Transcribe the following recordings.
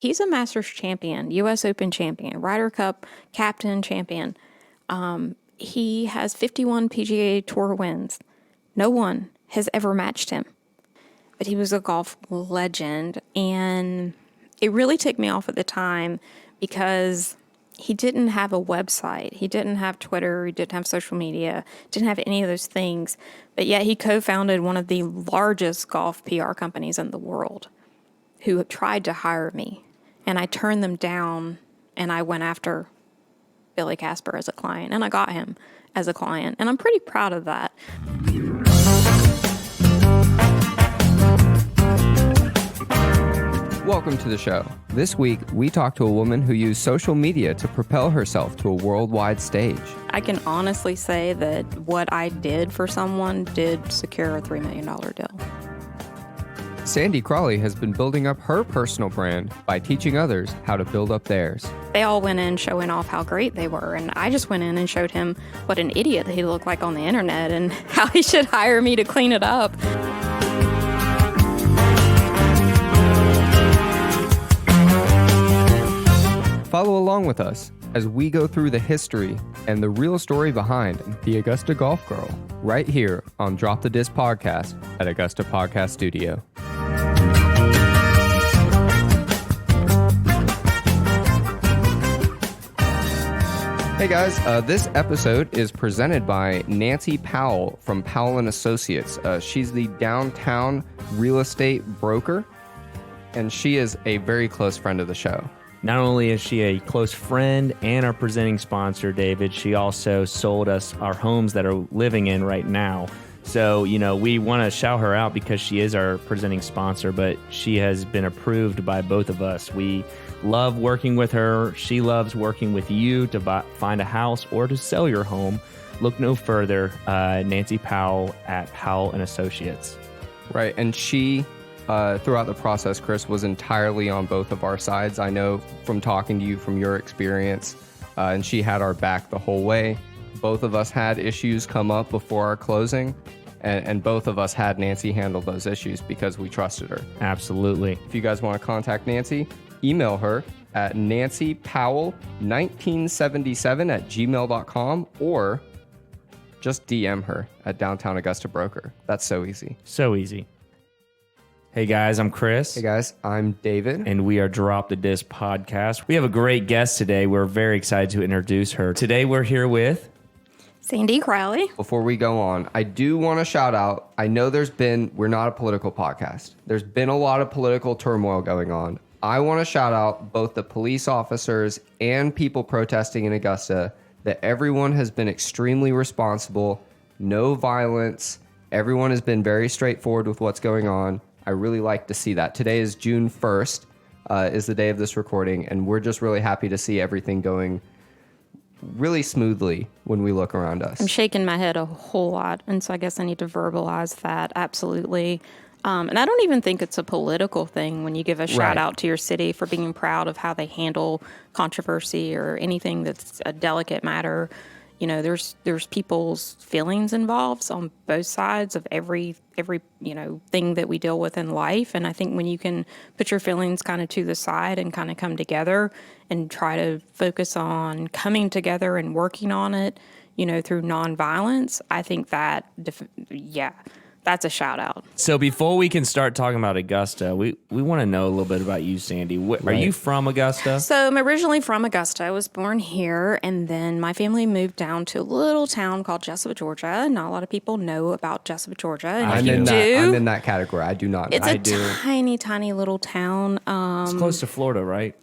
He's a Masters champion, U.S. Open champion, Ryder Cup captain champion. He has 51 PGA Tour wins. No one has ever matched him. But he was a golf legend, and it really took me off at the time because he didn't have a website. He didn't have Twitter. He didn't have social media. Didn't have any of those things. But yet he co-founded one of the largest golf PR companies in the world who tried to hire me. And I turned them down, and I went after Billy Casper as a client, and I got him as a client. And I'm pretty proud of that. Welcome to the show. This week, we talk to a woman who used social media to propel herself to a worldwide stage. I can honestly say that what I did for someone did secure a $3 million deal. Sandie Crowley has been building up her personal brand by teaching others how to build up theirs. They all went in showing off how great they were, and I just went in and showed him what an idiot he looked like on the internet and how he should hire me to clean it up. Follow along with us as we go through the history and the real story behind the Augusta Golf Girl right here on DropTheDis podcast at Augusta Podcasts Studio. Hey guys, this episode is presented by Nancy Powell from Powell and Associates. She's the downtown real estate broker, and she is a very close friend of the show. Not only is she a close friend and our presenting sponsor, David, she also sold us our homes that are living in right now. So, we want to shout her out because she is our presenting sponsor, but she has been approved by both of us. We love working with her. She loves working with you to find a house or to sell your home. Look no further. Nancy Powell at Powell and Associates. Right, and she... throughout the process, Chris, was entirely on both of our sides. I know from talking to you from your experience, and she had our back the whole way. Both of us had issues come up before our closing, and both of us had Nancy handle those issues because we trusted her. Absolutely. If you guys want to contact Nancy, email her at nancypowell1977@gmail.com or just DM her at Downtown Augusta Broker. That's so easy. So easy. Hey guys, I'm Chris. Hey guys, I'm David. And we are DropTheDis podcast. We have a great guest today. We're very excited to introduce her. Today we're here with... Sandie Crowley. Before we go on, I do want to shout out, I know we're not a political podcast. There's been a lot of political turmoil going on. I want to shout out both the police officers and people protesting in Augusta that everyone has been extremely responsible, no violence. Everyone has been very straightforward with what's going on. I really like to see that. Today is June 1st, is the day of this recording, and we're just really happy to see everything going really smoothly when we look around us. I'm shaking my head a whole lot, and so I guess I need to verbalize that, absolutely. And I don't even think it's a political thing when you give a shout out to your city for being proud of how they handle controversy or anything that's a delicate matter. There's people's feelings involved on both sides of every thing that we deal with in life. And I think when you can put your feelings kind of to the side and kind of come together and try to focus on coming together and working on it, through nonviolence, I think that, that's a shout out. So before we can start talking about Augusta, we want to know a little bit about you, Sandie. Are you from Augusta? So I'm originally from Augusta. I was born here, and then my family moved down to a little town called Jessup, Georgia. Not a lot of people know about Jessup, Georgia. I'm in that category. I do not know. It's a tiny, tiny little town. It's close to Florida, right?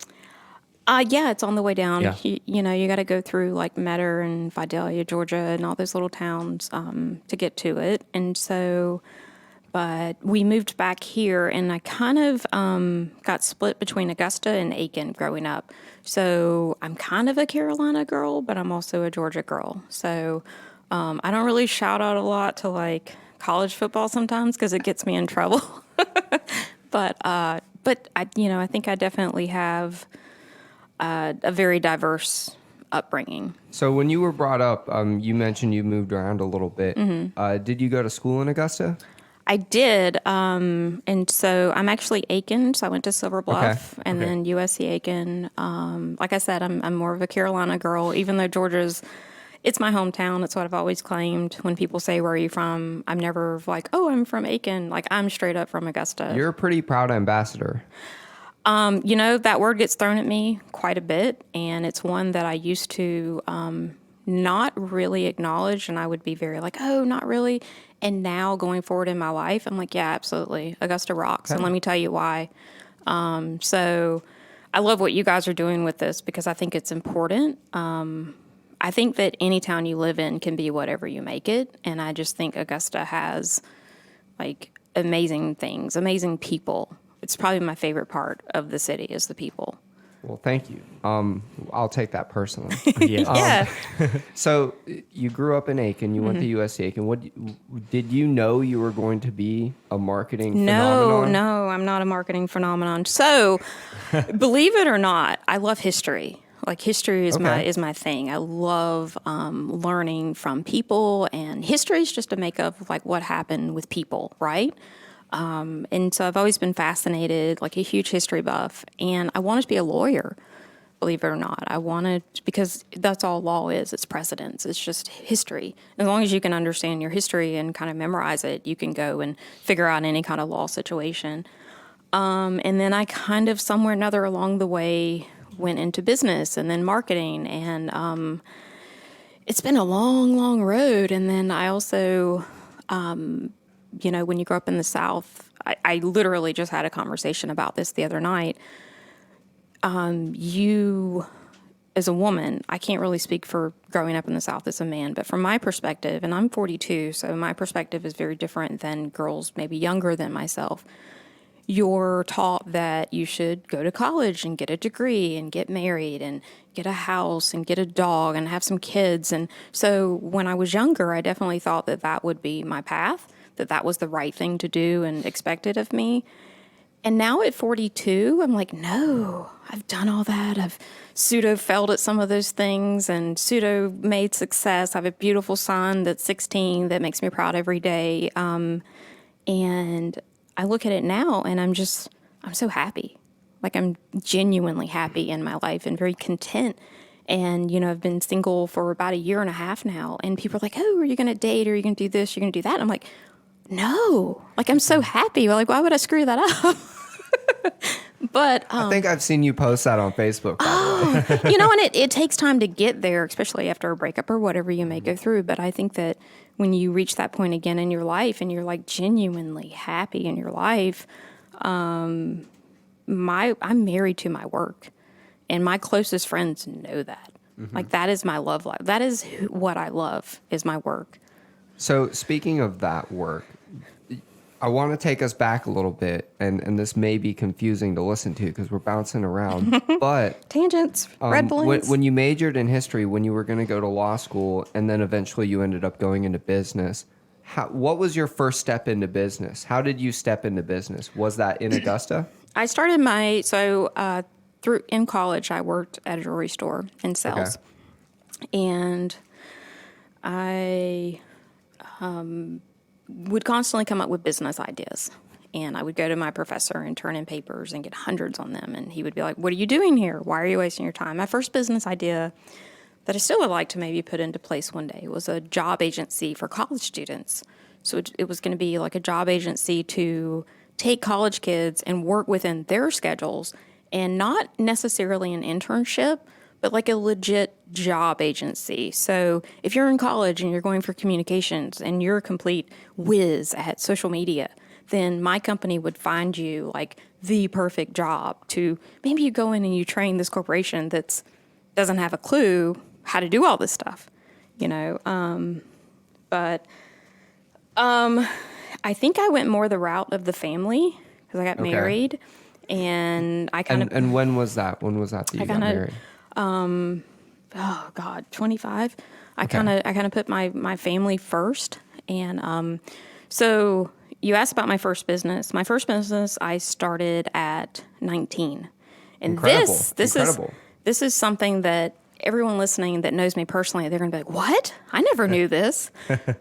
Yeah, it's on the way down. Yeah. You got to go through like Metter and Vidalia, Georgia, and all those little towns to get to it. And so, but we moved back here, and I kind of got split between Augusta and Aiken growing up. So I'm kind of a Carolina girl, but I'm also a Georgia girl. So I don't really shout out a lot to like college football sometimes because it gets me in trouble. But I think I definitely have a very diverse upbringing. So when you were brought up, you mentioned you moved around a little bit. Mm-hmm. Did you go to school in Augusta? I did. And so I'm actually Aiken. So I went to Silver Bluff and then USC Aiken. Like I said, I'm more of a Carolina girl, even though Georgia's, it's my hometown. It's what I've always claimed. When people say, where are you from? I'm never like, oh, I'm from Aiken. Like, I'm straight up from Augusta. You're a pretty proud ambassador. That word gets thrown at me quite a bit. And it's one that I used to not really acknowledge. And I would be very like, oh, not really. And now going forward in my life, I'm like, yeah, absolutely. Augusta rocks. And let me tell you why. So I love what you guys are doing with this because I think it's important. I think that any town you live in can be whatever you make it. And I just think Augusta has like amazing things, amazing people. It's probably my favorite part of the city is the people. Well, thank you. I'll take that personally. Yeah. So you grew up in Aiken. You went to USC Aiken. What did you know you were going to be a marketing phenomenon? No, I'm not a marketing phenomenon. So believe it or not, I love history. Like history is my thing. I love learning from people, and history is just a makeup of like what happened with people, right? And so I've always been fascinated, like a huge history buff, and I wanted to be a lawyer, believe it or not. I wanted, because that's all law is. It's precedents. It's just history. As long as you can understand your history and kind of memorize it, you can go and figure out any kind of law situation. And then I kind of somewhere or another along the way went into business and then marketing, and it's been a long, long road. And then I also, when you grow up in the South, I literally just had a conversation about this the other night. You, as a woman, I can't really speak for growing up in the South as a man, but from my perspective, and I'm 42, so my perspective is very different than girls maybe younger than myself. You're taught that you should go to college and get a degree and get married and get a house and get a dog and have some kids. And so when I was younger, I definitely thought that that would be my path, that that was the right thing to do and expected of me. And now at 42, I'm like, no, I've done all that. I've pseudo failed at some of those things and pseudo made success. I have a beautiful son that's 16 that makes me proud every day. And I look at it now and I'm so happy. Like I'm genuinely happy in my life and very content. And, I've been single for about a year and a half now. And people are like, oh, are you going to date? Or are you going to do this? You're going to do that? And I'm like, no, like I'm so happy. Like, why would I screw that up? But I think I've seen you post that on Facebook. By the way. And it takes time to get there, especially after a breakup or whatever you may go through. But I think that when you reach that point again in your life and you're like genuinely happy in your life, I'm married to my work, and my closest friends know that. Mm-hmm. Like that is my love life. That is what I love is my work. So speaking of that work, I want to take us back a little bit, and this may be confusing to listen to because we're bouncing around, but tangents, red balloons. When you majored in history, when you were going to go to law school, and then eventually you ended up going into business, what was your first step into business? How did you step into business? Was that in Augusta? I started in college, I worked at a jewelry store in sales, and I would constantly come up with business ideas. And I would go to my professor and turn in papers and get hundreds on them. And he would be like, what are you doing here? Why are you wasting your time? My first business idea that I still would like to maybe put into place one day was a job agency for college students. So it was going to be like a job agency to take college kids and work within their schedules, and not necessarily an internship, but like a legit job agency. So if you're in college and you're going for communications and you're a complete whiz at social media, then my company would find you like the perfect job to maybe you go in and you train this corporation that doesn't have a clue how to do all this stuff, But I think I went more the route of the family because I got married, and I kind of. And when was that? When was that you got married? 25. I kind of put my family first. And so you asked about my first business. My first business I started at 19. And Incredible. this is something that everyone listening that knows me personally, they're going to be like, what? I never knew this.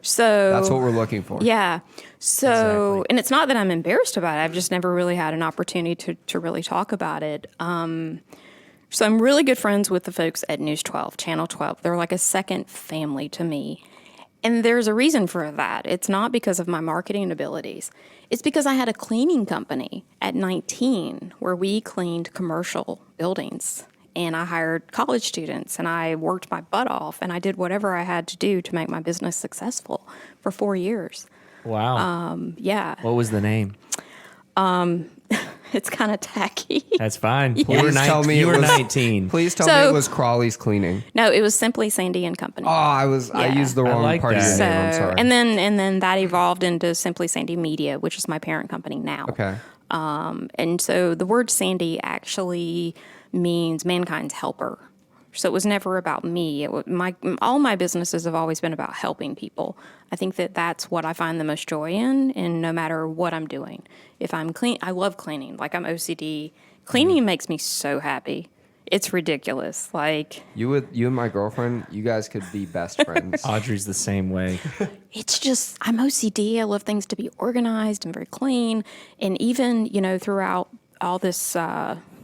So That's what we're looking for. Yeah. So, Exactly. and it's not that I'm embarrassed about it. I've just never really had an opportunity to really talk about it. So I'm really good friends with the folks at News 12, Channel 12. They're like a second family to me. And there's a reason for that. It's not because of my marketing abilities. It's because I had a cleaning company at 19 where we cleaned commercial buildings. And I hired college students and I worked my butt off and I did whatever I had to do to make my business successful for 4 years. Wow. Yeah, What was the name? it's kind of tacky. That's fine. You Please were, tell me you it were was- 19. Please tell me So- it was Crawley's Cleaning. No, it was simply Sandie and Company. Oh, I Yeah. used the I wrong like part of your that. name. I'm sorry. And then that evolved into Simply Sandie Media, which is my parent company now. Okay. And so the word Sandie actually means mankind's helper. So it was never about me. All my businesses have always been about helping people. I think that that's what I find the most joy in, and no matter what I'm doing. If I'm clean, I love cleaning. Like I'm OCD. Cleaning makes me so happy. It's ridiculous. Like You and my girlfriend, you guys could be best friends. Audrey's the same way. it's just, I'm OCD. I love things to be organized and very clean. And even, throughout all this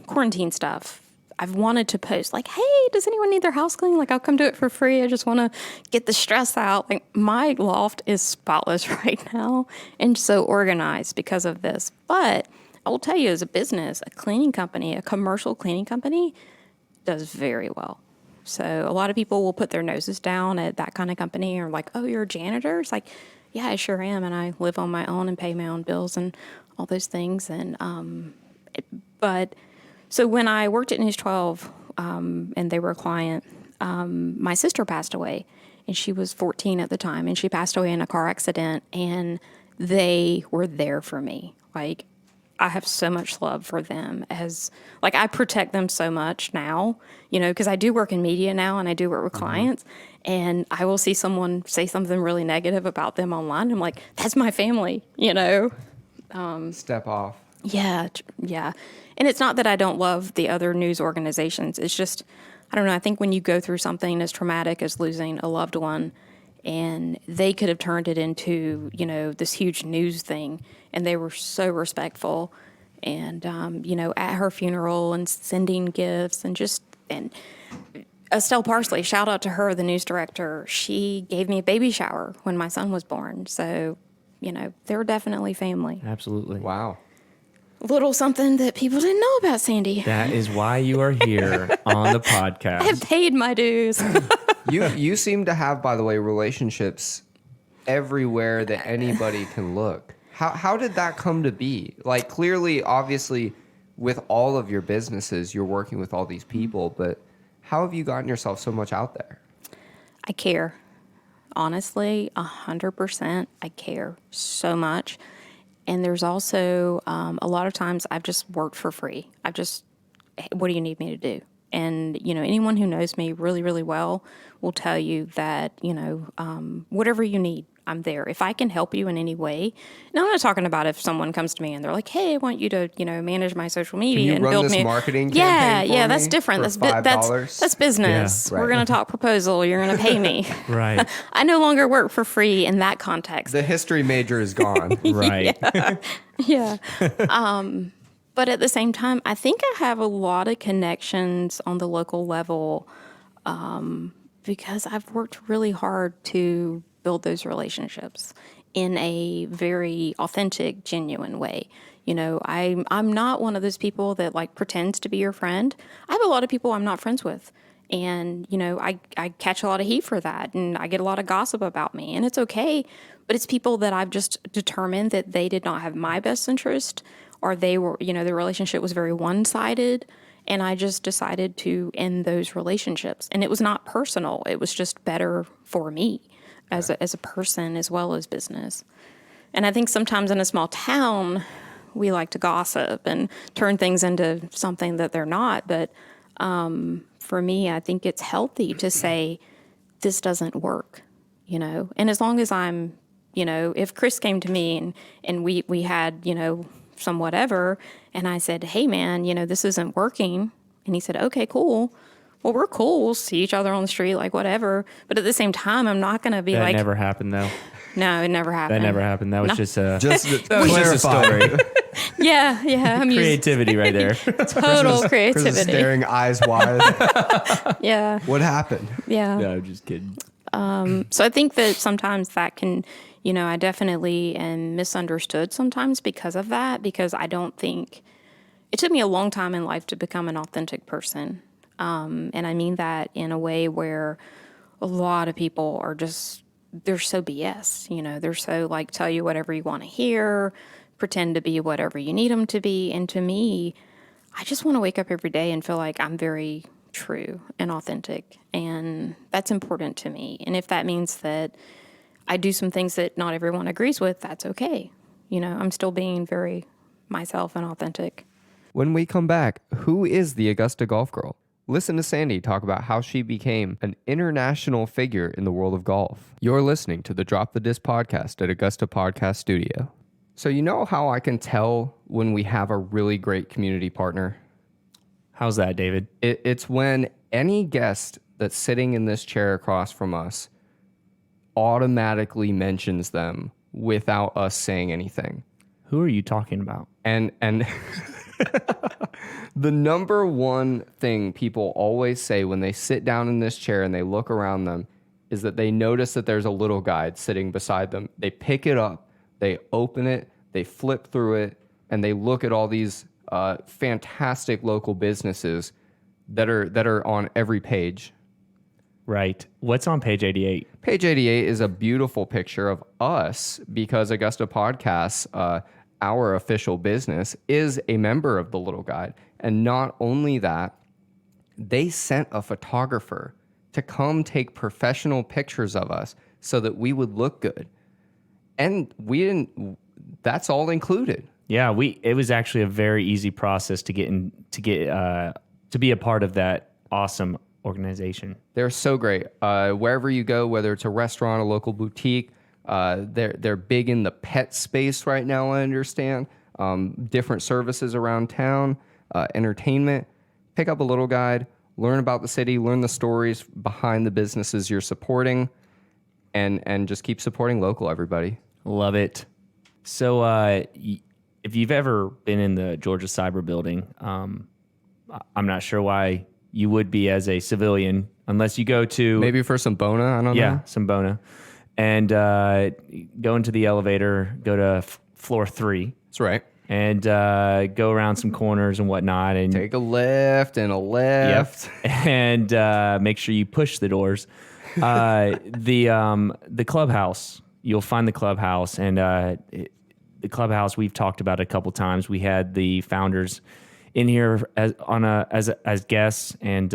quarantine stuff, I've wanted to post like, hey, does anyone need their house cleaned? Like, I'll come do it for free. I just want to get the stress out. Like, my loft is spotless right now and so organized because of this. But I will tell you, as a business, a cleaning company, a commercial cleaning company, does very well. So a lot of people will put their noses down at that kind of company or like, oh, you're a janitor? It's like, yeah, I sure am. And I live on my own and pay my own bills and all those things. And, so when I worked at News 12 and they were a client, my sister passed away and she was 14 at the time and she passed away in a car accident and they were there for me. Like, I have so much love for them I protect them so much now, because I do work in media now and I do work with clients and I will see someone say something really negative about them online. I'm like, that's my family, Step off. Yeah. And it's not that I don't love the other news organizations. It's just, I don't know, I think when you go through something as traumatic as losing a loved one and they could have turned it into, this huge news thing and they were so respectful and, at her funeral and sending gifts and Estelle Parsley, shout out to her, the news director. She gave me a baby shower when my son was born. So, they're definitely family. Absolutely. Wow. Little something that people didn't know about Sandie. That is why you are here on the podcast. I have paid my dues. You seem to have, by the way, relationships everywhere that anybody can look. How did that come to be? Like, clearly, obviously, with all of your businesses, you're working with all these people, but how have you gotten yourself so much out there? I care. Honestly, 100%. I care so much. And there's also a lot of times I've just worked for free. What do you need me to do? And, anyone who knows me really, really well will tell you that, whatever you need, I'm there. If I can help you in any way. Now, I'm not talking about if someone comes to me and they're like, hey, I want you to, manage my social media you and run build this me. marketing campaign for that's me different. for That's $5? business. Yeah, right. We're going to talk proposal. You're going to pay me. Right. I no longer work for free in that context. The history major is gone. Right. Yeah. But at the same time, I think I have a lot of connections on the local level because I've worked really hard to build those relationships in a very authentic, genuine way. I'm not one of those people that pretends to be your friend. I have a lot of people I'm not friends with. And, I catch a lot of heat for that and I get a lot of gossip about me and it's okay. But it's people that I've just determined that they did not have my best interest or they were, the relationship was very one-sided. And I just decided to end those relationships. And it was not personal. It was just better for me as a person as well as business. And I think sometimes in a small town, we like to gossip and turn things into something that they're not. But for me, I think it's healthy to say, this doesn't work, And as long as I'm, if Chris came to me and we had, some whatever, and I said, hey, man, this isn't working. And he said, okay, cool. well, we're cool. We'll see each other on the street, like whatever. But at the same time, I'm not going to be That like, never happened, though. no, it never happened. That never happened. That was just a clarify. story. Yeah. I'm using Creativity right there. total Chris is creativity. staring eyes wide. Yeah. What happened? Yeah. No, I'm just kidding. So I think that sometimes that can, I definitely am misunderstood sometimes because of that, because I don't think it took me a long time in life to become an authentic person. And I mean that in a way where a lot of people are just, they're so BS, they're so like, tell you whatever you want to hear, pretend to be whatever you need them to be. And to me, I just want to wake up every day and feel like I'm very true and authentic. And that's important to me. And if that means that I do some things that not everyone agrees with, that's okay. I'm still being very myself and authentic. When we come back, who is the Augusta golf girl? Listen to Sandie talk about how she became an international figure in the world of golf. You're listening to the Drop the Dis podcast at Augusta Podcasts Studio. So you know how I can tell when we have a really great community partner? How's that, David? It's when any guest that's sitting in this chair across from us automatically mentions them without us saying anything. Who are you talking about? And the number one thing people always say when they sit down in this chair and they look around them is that they notice that there's a little guide sitting beside them. They pick it up, they open it, they flip through it, and they look at all these fantastic local businesses that are on every page. Right. What's on page 88? Page 88 is a beautiful picture of us because Augusta Podcasts, our official business, is a member of the Little Guide. And not only that, they sent a photographer to come take professional pictures of us so that we would look good. And that's all included. Yeah, it was actually a very easy process to to be a part of that awesome organization. They're so great. Wherever you go, whether it's a restaurant, a local boutique, they're big in the pet space right now, I understand. Different services around town, entertainment. Pick up a little guide, learn about the city, learn the stories behind the businesses you're supporting, and just keep supporting local, everybody. Love it. So if you've ever been in the Georgia Cyber Building, I'm not sure why you would be as a civilian unless you go to... Maybe for some Bona, I don't know. Yeah, some Bona. And go into the elevator, go to floor 3. That's right. And go around some corners and whatnot. And take a left and a left. Yep. And make sure you push the doors. The clubhouse, you'll find the clubhouse. And the clubhouse we've talked about a couple times. We had the founders in here as guests, and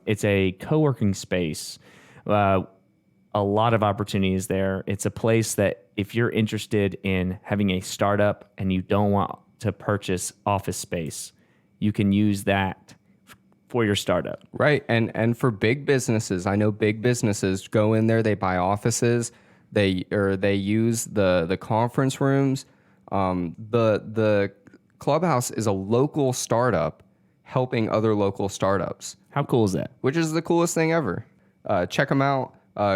it's a co-working space. A lot of opportunities there. It's a place that if you're interested in having a startup and you don't want to purchase office space, you can use that for your startup. Right. And for big businesses, I know big businesses go in there, they buy offices, they use the conference rooms. The Clubhouse is a local startup helping other local startups. How cool is that? Which is the coolest thing ever. Check them out.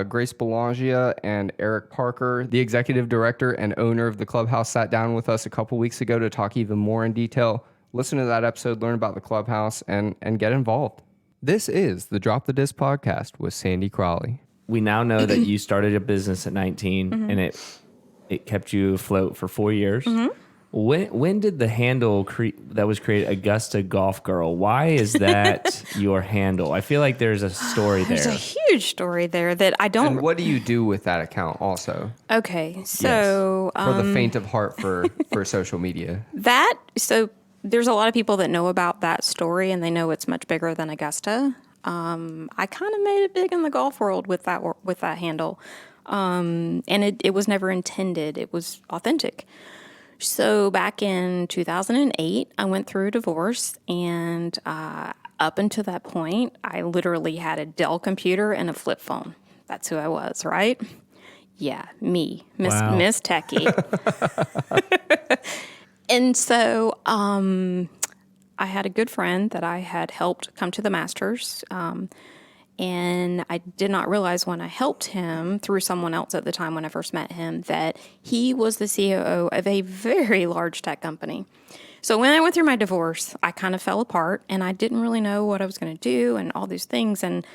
Grace Belanger and Eric Parker, the executive director and owner of the Clubhouse, sat down with us a couple weeks ago to talk even more in detail. Listen to that episode, learn about the Clubhouse, and get involved. This is the Drop the Dis podcast with Sandie Crowley. We now know that you started a business at 19, mm-hmm. and it kept you afloat for 4 years. Mm-hmm. When did the handle that was created, Augusta Golf Girl? Why is that your handle? I feel like there's a story there. There's a huge story there that I don't... And what do you do with that account also? Okay, so... Yes. For the faint of heart for social media. So there's a lot of people that know about that story, and they know it's much bigger than Augusta. I kind of made it big in the golf world with that handle. And it was never intended. It was authentic. So back in 2008, I went through a divorce, and up until that point, I literally had a Dell computer and a flip phone. That's who I was, right? Yeah, me, Miss Techie. And so I had a good friend that I had helped come to the Masters. And I did not realize when I helped him through someone else at the time when I first met him that he was the COO of a very large tech company. So when I went through my divorce, I kind of fell apart and I didn't really know what I was going to do and all these things. And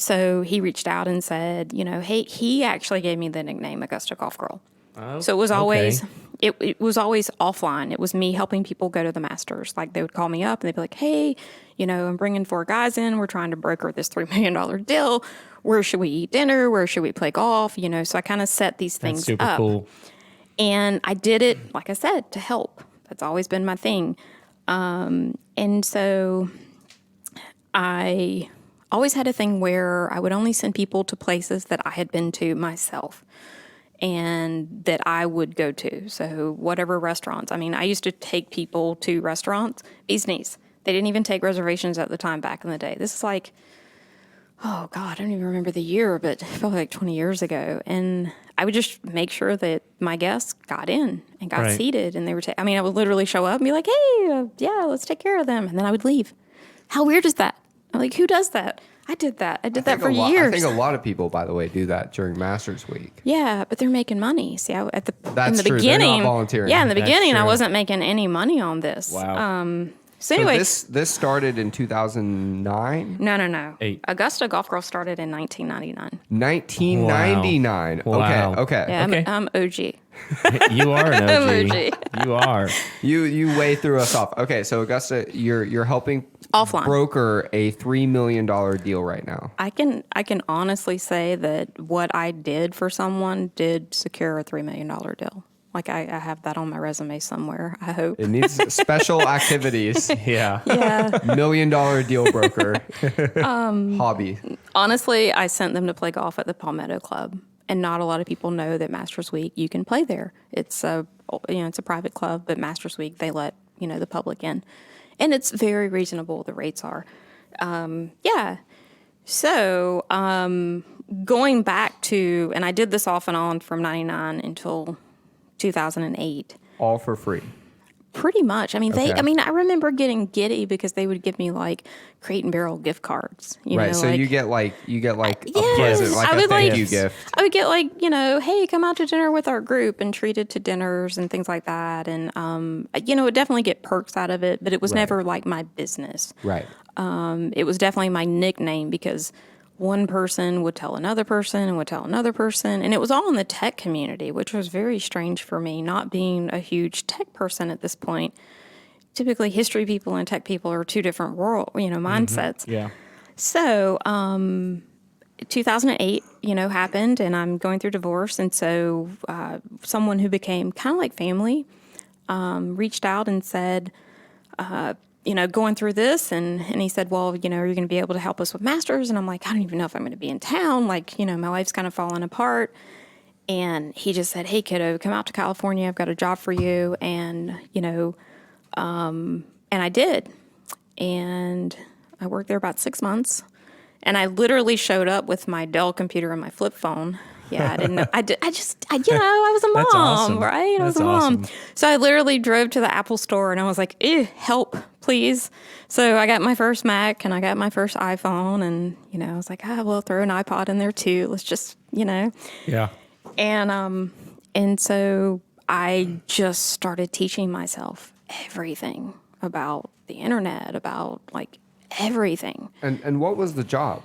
so he reached out and said, hey, he actually gave me the nickname Augusta Golf Girl. So it was always, it was always offline. It was me helping people go to the Masters. Like they would call me up and they'd be like, hey, I'm bringing 4 guys in. We're trying to broker this $3 million deal. Where should we eat dinner? Where should we play golf? So I kind of set these things That's super up. cool. And I did it, like I said, to help. That's always been my thing. And so I always had a thing where I would only send people to places that I had been to myself and that I would go to. So whatever restaurants. I mean, I used to take people to restaurants, bee's knees. They didn't even take reservations at the time back in the day. This is like, oh God, I don't even remember the year, but probably like 20 years ago. And I would just make sure that my guests got in and got seated. And they were, I would literally show up and be like, hey, yeah, let's take care of them. And then I would leave. How weird is that? I'm like, who does that? I did that. I did that for years. I think a lot of people, by the way, do that during Masters Week. Yeah, but they're making money. See, in the true. beginning, they're not volunteering. Yeah, in the That's beginning, I true. wasn't making any money on this. Wow. So anyway, this started in 2009? no. 8. Augusta Golf Girl started in 1999. 1999. Wow. Okay. Yeah, Okay. I'm OG. You are an OG. OG. You are. You way threw us off. Okay, so Augusta, you're helping Offline. broker a $3 million deal right now. I can honestly say that what I did for someone did secure a $3 million deal. Like I have that on my resume somewhere, I hope. It needs special activities. Yeah. Yeah. $1 million deal broker. Hobby. Honestly, I sent them to play golf at the Palmetto Club. And not a lot of people know that Masters Week, you can play there. It's a private club, but Masters Week, they let, the public in. And it's very reasonable, the rates are. Yeah. So going back to, and I did this off and on from 99 until 2008. All for free. Pretty much. I mean, Okay. I remember getting giddy because they would give me like Crate and Barrel gift cards. Right. So like, you get like a Yes, present, like I a would thank like- you gift. I would get like, hey, come out to dinner with our group and treated to dinners and things like that. And, would definitely get perks out of it, but it was never like my business. Right. It was definitely my nickname because one person would tell another person and would tell another person. And it was all in the tech community, which was very strange for me, not being a huge tech person at this point. Typically, history people and tech people are two different mindsets. Yeah. So, 2008, happened, and I'm going through divorce, and so someone who became kind of like family reached out and said, going through this, and he said, well, are you going to be able to help us with Masters? And I'm like, I don't even know if I'm going to be in town. Like, my life's kind of falling apart. And he just said, hey, kiddo, come out to California. I've got a job for you. And, and I did. And I worked there about 6 months. And I literally showed up with my Dell computer and my flip phone. Yeah, I didn't know. I was a mom, That's awesome. right? I was That's a mom. awesome. So I literally drove to the Apple store and I was like, help, please. So I got my first Mac and I got my first iPhone. And, I was like, we'll throw an iPod in there too. Let's just, Yeah. And so I just started teaching myself everything about the internet, about like everything. And what was the job?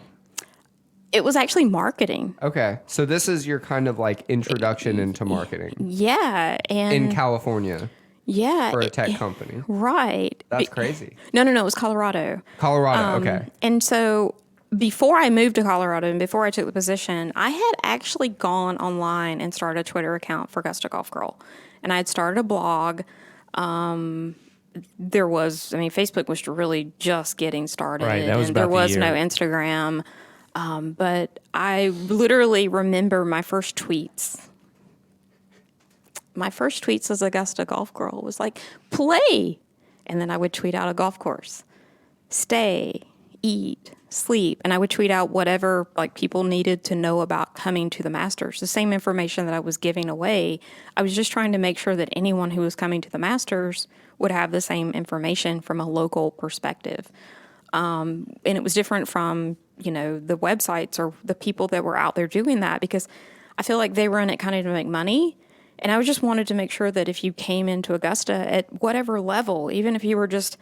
It was actually marketing. Okay. So this is your kind of like introduction into marketing Yeah. And in California yeah, for a tech company. right. That's crazy. No, it was Colorado. Colorado. Okay. And so before I moved to Colorado and before I took the position, I had actually gone online and started a Twitter account for Augusta Golf Girl. And I had started a blog. Facebook was really just getting started. Right, that was and there about the was year. no Instagram. But I literally remember my first tweets. My first tweets as Augusta Golf Girl was like, play. And then I would tweet out a golf course. Stay. eat, sleep, and I would tweet out whatever like people needed to know about coming to the Masters. The same information that I was giving away, I was just trying to make sure that anyone who was coming to the Masters would have the same information from a local perspective. And it was different from, the websites or the people that were out there doing that, because I feel like they were in it kind of to make money. And I just wanted to make sure that if you came into Augusta at whatever level, even if you were just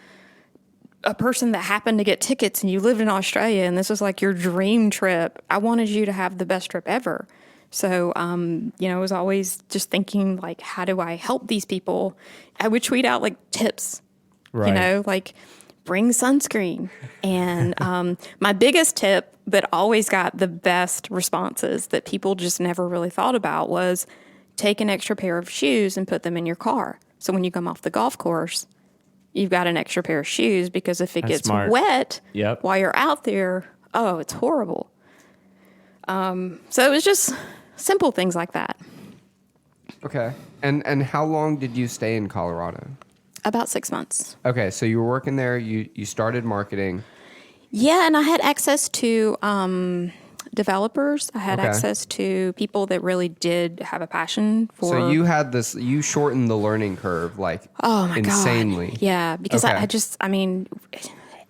a person that happened to get tickets and you lived in Australia and this was like your dream trip, I wanted you to have the best trip ever. So, I was always just thinking, like, how do I help these people? I would tweet out, like, tips, Right. like, bring sunscreen. And my biggest tip, but always got the best responses that people just never really thought about, was take an extra pair of shoes and put them in your car. So when you come off the golf course, you've got an extra pair of shoes, because if it gets smart. wet Yep. while you're out there, oh, it's horrible. So it was just simple things like that. Okay. And how long did you stay in Colorado? About 6 months. Okay, so you were working there. You started marketing. Yeah, and I had access to developers. I had Okay. access to people that really did have a passion for. So you had this. You shortened the learning curve like Oh my insanely. God. Yeah, because Okay. I mean,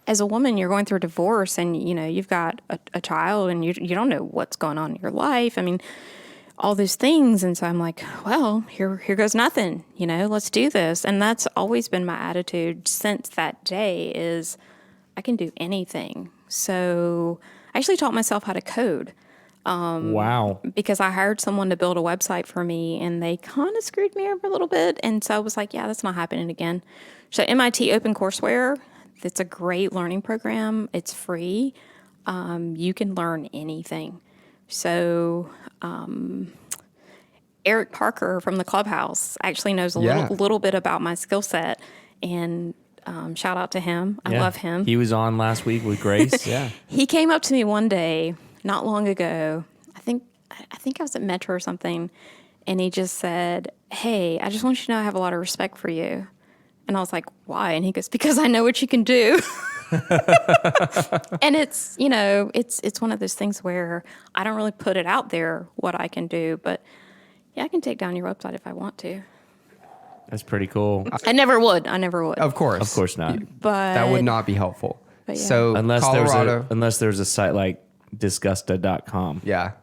as a woman, you're going through a divorce, and you've got a child, and you don't know what's going on in your life. I mean, all those things, and so I'm like, well, here goes nothing. Let's do this, and that's always been my attitude since that day. Is I can do anything. So I actually taught myself how to code. Wow. Because I hired someone to build a website for me, and they kind of screwed me over a little bit. And so I was like, yeah, that's not happening again. So MIT OpenCourseWare, it's a great learning program. It's free. You can learn anything. So Eric Parker from the Clubhouse actually knows a Yeah. little bit about my skill set, and shout out to him. I love him. He was on last week with Grace. Yeah. He came up to me one day, not long ago. I think I was at Metro or something, and he just said, "Hey, I just want you to know I have a lot of respect for you." And I was like, "Why?" And he goes, "Because I know what you can do." And it's one of those things where I don't really put it out there what I can do, but yeah, I can take down your website if I want to. That's pretty cool. I never would. Of course. Of course not. But That would not be helpful. But yeah. So Colorado. Unless there's a site like disgusta.com. Yeah.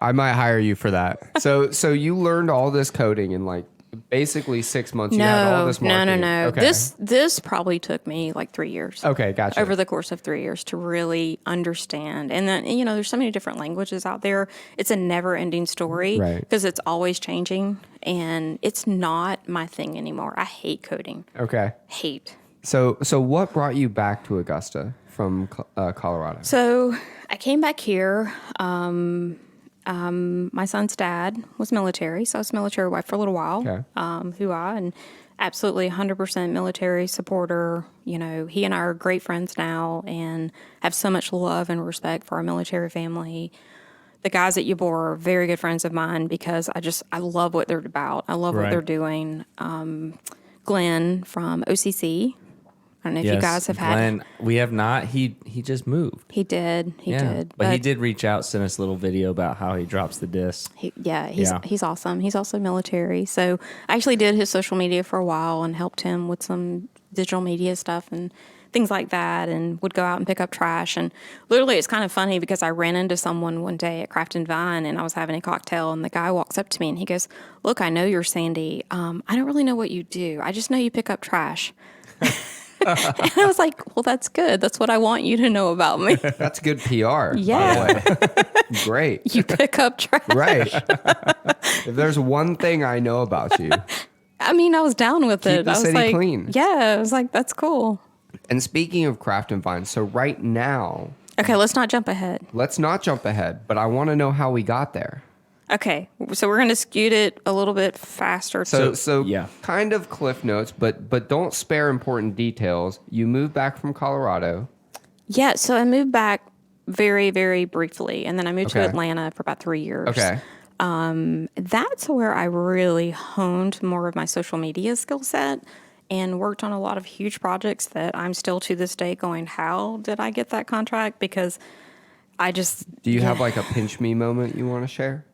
I might hire you for that. So you learned all this coding in like basically 6 months. You had all this marketing. No. Okay. This probably took me like 3 years. Okay, gotcha. Over the course of 3 years to really understand. And then, there's so many different languages out there. It's a never ending story. Right. Because it's always changing, and it's not my thing anymore. I hate coding. Okay. Hate. So what brought you back to Augusta from Colorado? So I came back here. My son's dad was military, so I was a military wife for a little while. Okay. And absolutely 100% military supporter. He and I are great friends now and have so much love and respect for our military family. The guys at Ybor are very good friends of mine because I love what they're about. I love what they're doing. Glenn from OCC. I don't know if you guys have had. Glenn, we have not. He just moved. He did. He did. But he did reach out, send us a little video about how he drops the disc. He's awesome. He's also military. So I actually did his social media for a while and helped him with some digital media stuff and things like that, and would go out and pick up trash. And literally, it's kind of funny because I ran into someone one day at Craft and Vine, and I was having a cocktail, and the guy walks up to me and he goes, "Look, I know you're Sandie. I don't really know what you do. I just know you pick up trash." And I was like, well, that's good. That's what I want you to know about me. That's good PR. Yeah. By the way. Great. You pick up trash. Right. If there's one thing I know about you. I mean, I was down with it. the I was city like, clean. Yeah, I was like, that's cool. And speaking of Craft and Vine, so right now, Okay, let's not jump ahead. let's not jump ahead, but I want to know how we got there. Okay, so we're going to scoot it a little bit faster. So yeah. kind of cliff notes, but don't spare important details. You moved back from Colorado. Yeah, so I moved back very, very briefly, and then I moved to Okay. Atlanta for about 3 years. Okay. That's where I really honed more of my social media skill set and worked on a lot of huge projects that I'm still to this day going, how did I get that contract? Because I just... Do you have like a pinch me moment you want to share?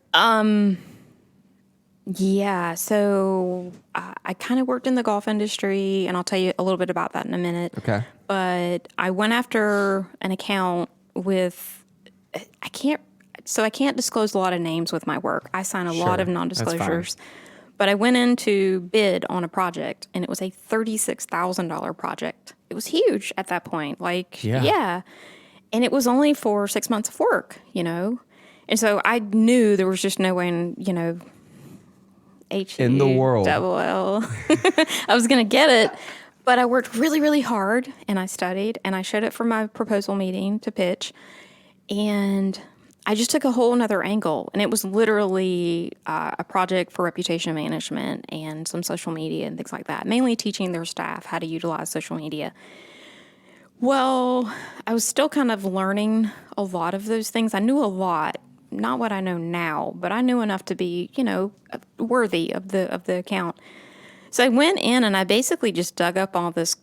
Yeah, so I kind of worked in the golf industry, and I'll tell you a little bit about that in a minute. Okay. But I went after an account with, I can't disclose a lot of names with my work. I sign a lot of Sure, non-disclosures. But I went in to bid on a project, and it was a $36,000 project. It was huge at that point. Like, yeah. And it was only for 6 months of work, you know? And so I knew there was just no way, In the world. H-U-double-L. I was going to get it. But I worked really, really hard, and I studied, and I showed it for my proposal meeting to pitch. And I just took a whole nother angle, and it was literally a project for reputation management and some social media and things like that, mainly teaching their staff how to utilize social media. Well, I was still kind of learning a lot of those things. I knew a lot, not what I know now, but I knew enough to be, worthy of the account. So I went in and I basically just dug up all this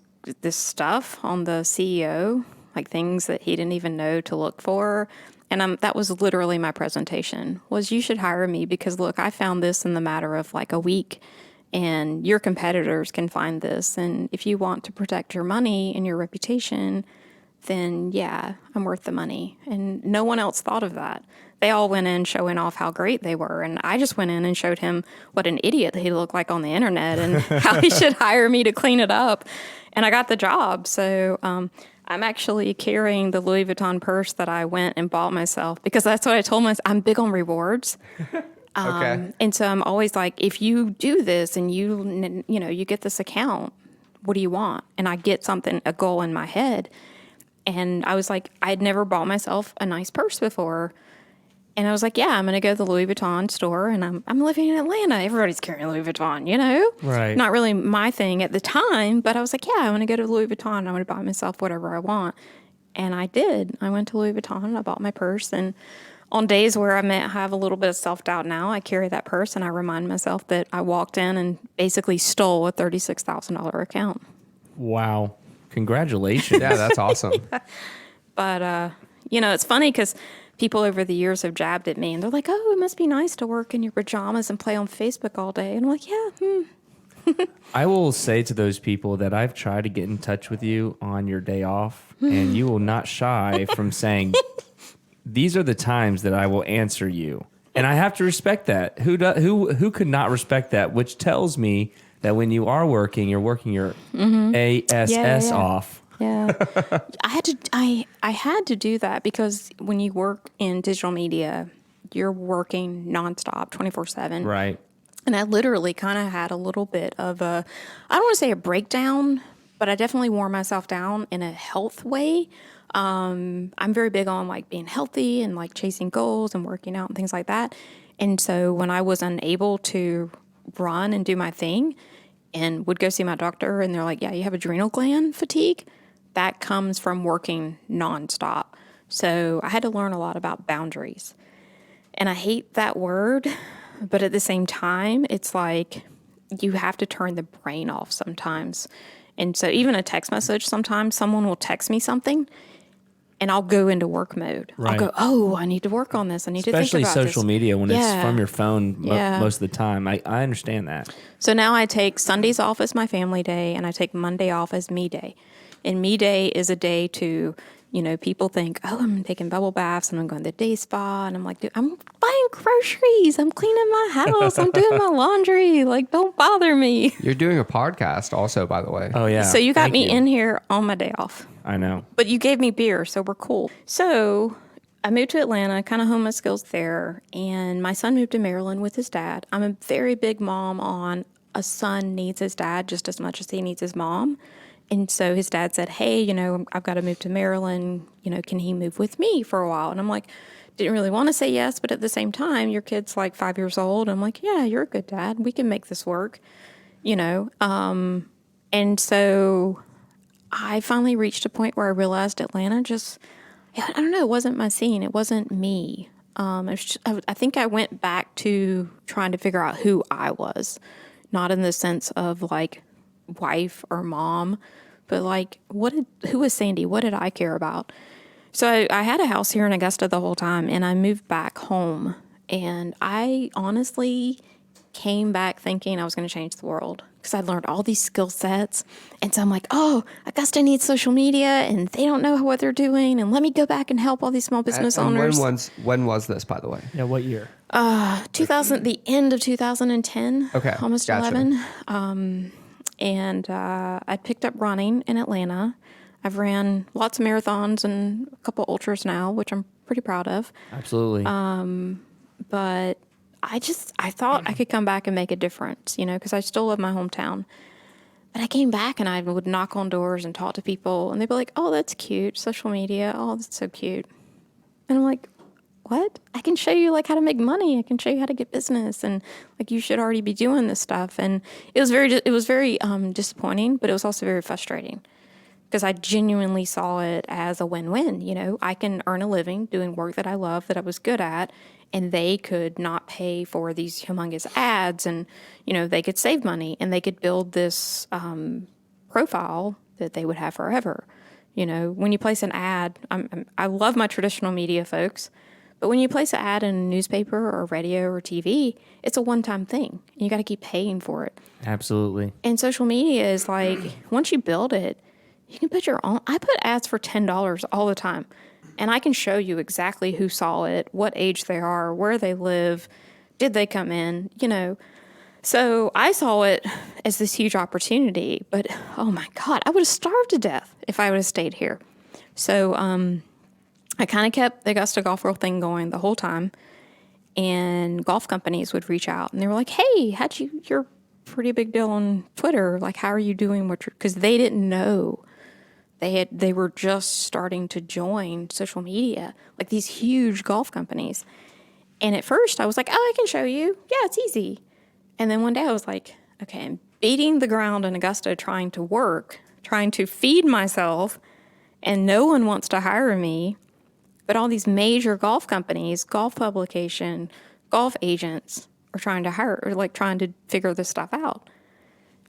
stuff on the CEO, like things that he didn't even know to look for. And that was literally my presentation, was you should hire me because, look, I found this in the matter of like a week, and your competitors can find this. And if you want to protect your money and your reputation, then yeah, I'm worth the money. And no one else thought of that. They all went in showing off how great they were. And I just went in and showed him what an idiot he looked like on the internet and how he should hire me to clean it up. And I got the job. So I'm actually carrying the Louis Vuitton purse that I went and bought myself because that's what I told myself. I'm big on rewards. Okay. And so I'm always like, if you do this and you get this account, what do you want? And I get a goal in my head. And I was like, I'd never bought myself a nice purse before. And I was like, yeah, I'm going to go to the Louis Vuitton store, and I'm living in Atlanta. Everybody's carrying Louis Vuitton, Right. Not really my thing at the time, but I was like, yeah, I'm going to go to Louis Vuitton. I'm going to buy myself whatever I want. And I did. I went to Louis Vuitton and I bought my purse. And on days where I may have a little bit of self-doubt now, I carry that purse and I remind myself that I walked in and basically stole a $36,000 account. Wow. Congratulations. Yeah, that's awesome. But, it's funny because people over the years have jabbed at me and they're like, oh, it must be nice to work in your pajamas and play on Facebook all day. And I'm like, yeah. I will say to those people that I've tried to get in touch with you on your day off, and you will not shy from saying, these are the times that I will answer you. And I have to respect that. Who could not respect that? Which tells me that when you are working, you're working your ASS off. Yeah. I had to do that because when you work in digital media, you're working nonstop, 24/7. Right. And I literally kind of had a little bit of I don't want to say a breakdown, but I definitely wore myself down in a health way. I'm very big on like being healthy and like chasing goals and working out and things like that. And so when I was unable to run and do my thing and would go see my doctor and they're like, yeah, you have adrenal gland fatigue. That comes from working nonstop. So I had to learn a lot about boundaries. And I hate that word, but at the same time, it's like you have to turn the brain off sometimes. And so even a text message, sometimes someone will text me something and I'll go into work mode. Right. I'll go, oh, I need to work on this. I need to think about this. Especially social media when it's from your phone Yeah. most of the time. I understand that. So now I take Sundays off as my family day and I take Monday off as me day. And me day is a day to, people think, oh, I'm taking bubble baths and I'm going to the day spa. And I'm like, dude, I'm buying groceries. I'm cleaning my house. I'm doing my laundry. Like, don't bother me. You're doing a podcast also, by the way. Oh, yeah. So you got Thank me you. in here on my day off. I know. But you gave me beer, so we're cool. So I moved to Atlanta, kind of honed my skills there. And my son moved to Maryland with his dad. I'm a very big mom on a son needs his dad just as much as he needs his mom. And so his dad said, hey, I've got to move to Maryland. Can he move with me for a while? And I'm like, didn't really want to say yes, but at the same time, your kid's like 5 years old. I'm like, yeah, you're a good dad. We can make this work, And so I finally reached a point where I realized Atlanta I don't know, it wasn't my scene. It wasn't me. I think I went back to trying to figure out who I was, not in the sense of like wife or mom, but like, who was Sandie? What did I care about? So I had a house here in Augusta the whole time, and I moved back home, and I honestly came back thinking I was going to change the world because I'd learned all these skill sets. And so I'm like, oh, Augusta needs social media and they don't know what they're doing. And let me go back and help all these small business owners. When was this, by the way? Yeah, what year? 2000, the end of 2010. Okay, almost gotcha. 11. I picked up running in Atlanta. I've ran lots of marathons and a couple ultras now, which I'm pretty proud of. Absolutely. But I thought I could come back and make a difference, because I still love my hometown. But I came back and I would knock on doors and talk to people, and they'd be like, oh, that's cute. Social media. Oh, that's so cute. And I'm like, what? I can show you how to make money. I can show you how to get business. And you should already be doing this stuff. And it was very disappointing, but it was also very frustrating because I genuinely saw it as a win-win. I can earn a living doing work that I love, that I was good at, and they could not pay for these humongous ads, and, they could save money and they could build this profile that they would have forever. When you place an ad, I love my traditional media folks, but when you place an ad in a newspaper or radio or TV, it's a one-time thing. You got to keep paying for it. Absolutely. And social media is once you build it, you can put your own. I put ads for $10 all the time. And I can show you exactly who saw it, what age they are, where they live, did they come in, So I saw it as this huge opportunity, but oh my God, I would have starved to death if I would have stayed here. So I kind of kept the Augusta Golf World thing going the whole time, and golf companies would reach out and they were like, hey, you're a pretty big deal on Twitter. How are you doing? Because they didn't know. They were just starting to join social media, these huge golf companies. And at first I was like, oh, I can show you. Yeah, it's easy. And then one day I was like, okay, I'm beating the ground in Augusta trying to work, trying to feed myself, and no one wants to hire me. But all these major golf companies, golf publication, golf agents are trying to hire, or trying to figure this stuff out.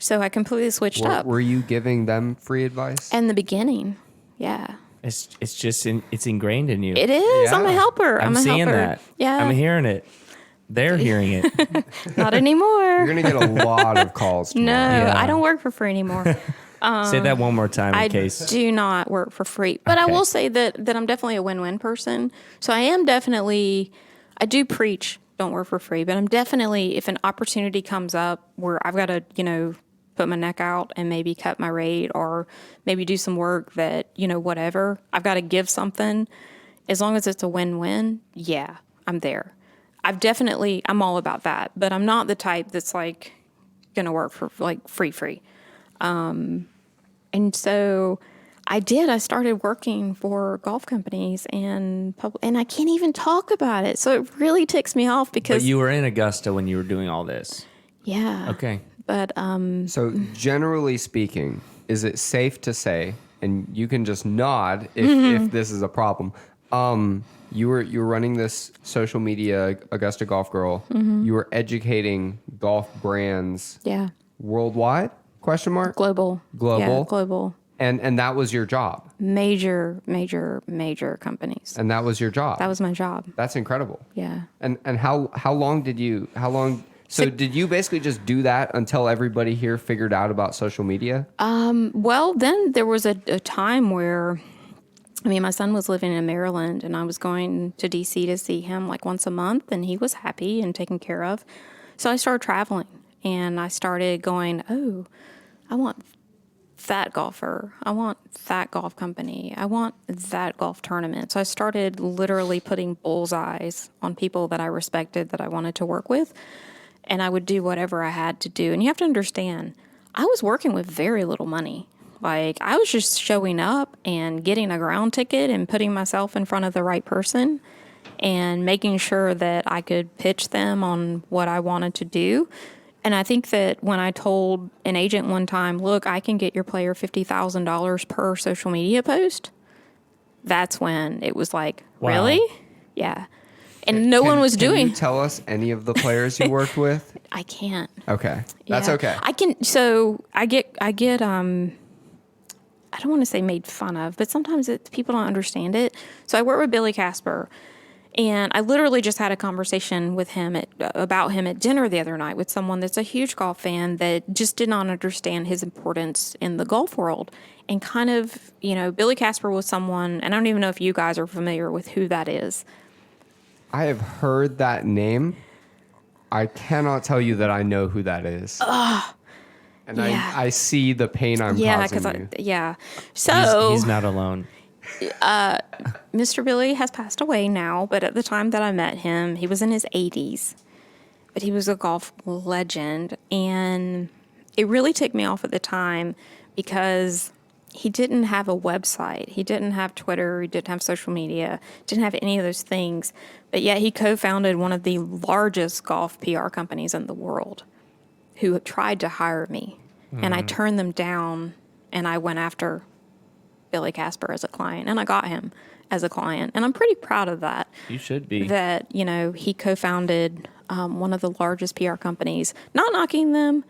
So I completely switched up. Were you giving them free advice? In the beginning, yeah. It's just it's ingrained in you. It is. Yeah. I'm a helper. I'm a seeing helper. that. Yeah. I'm hearing it. They're hearing it. Not anymore. You're going to get a lot of calls No, tomorrow. Yeah. I don't work for free anymore. Say that one more time in I case. do not work for free. But I Okay. will say that I'm definitely a win-win person. So I do preach don't work for free, but I'm definitely, if an opportunity comes up where I've got to, put my neck out and maybe cut my rate or maybe do some work that, whatever, I've got to give something. As long as it's a win-win, yeah, I'm there. I'm all about that, but I'm not the type that's going to work for free. And so I started working for golf companies and I can't even talk about it. So it really ticks me off because But you were in Augusta when you were doing all this. yeah. Okay. But So generally speaking, is it safe to say, and you can just nod if this is a problem, you were running this social media Augusta Golf Girl. You were educating golf brands yeah, worldwide? Question mark? global. Global? Yeah, global. And that was your job. Major companies. And that was your job. That was my job. That's incredible. Yeah. And how long did you basically just do that until everybody here figured out about social media? Well, then there was a time where, my son was living in Maryland and I was going to DC to see him once a month, and he was happy and taken care of. So I started traveling and I started going, oh, I want that golfer. I want that golf company. I want that golf tournament. So I started literally putting bullseyes on people that I respected, that I wanted to work with. And I would do whatever I had to do. And you have to understand, I was working with very little money. I was just showing up and getting a ground ticket and putting myself in front of the right person and making sure that I could pitch them on what I wanted to do. And I think that when I told an agent one time, look, I can get your player $50,000 per social media post, that's when it was like, Wow. really? Yeah. And no one was Can doing. you tell us any of the players you worked with? I can't. Okay. That's Yeah. okay. I get I don't want to say made fun of, but sometimes people don't understand it. So I work with Billy Casper, and I literally just had a conversation with him about him at dinner the other night with someone that's a huge golf fan that just did not understand his importance in the golf world. And kind of, Billy Casper was someone, and I don't even know if you guys are familiar with who that is. I have heard that name. I cannot tell you that I know who that is. And yeah. I see the pain I'm causing you. So He's not alone. Mr. Billy has passed away now, but at the time that I met him, he was in his 80s. But he was a golf legend, and it really ticked me off at the time because he didn't have a website. He didn't have Twitter. He didn't have social media. Didn't have any of those things. But yet he co-founded one of the largest golf PR companies in the world who tried to hire me. And I turned them down, and I went after Billy Casper as a client, and I got him as a client. And I'm pretty proud of that. You should be. That, he co-founded one of the largest PR companies, not knocking them,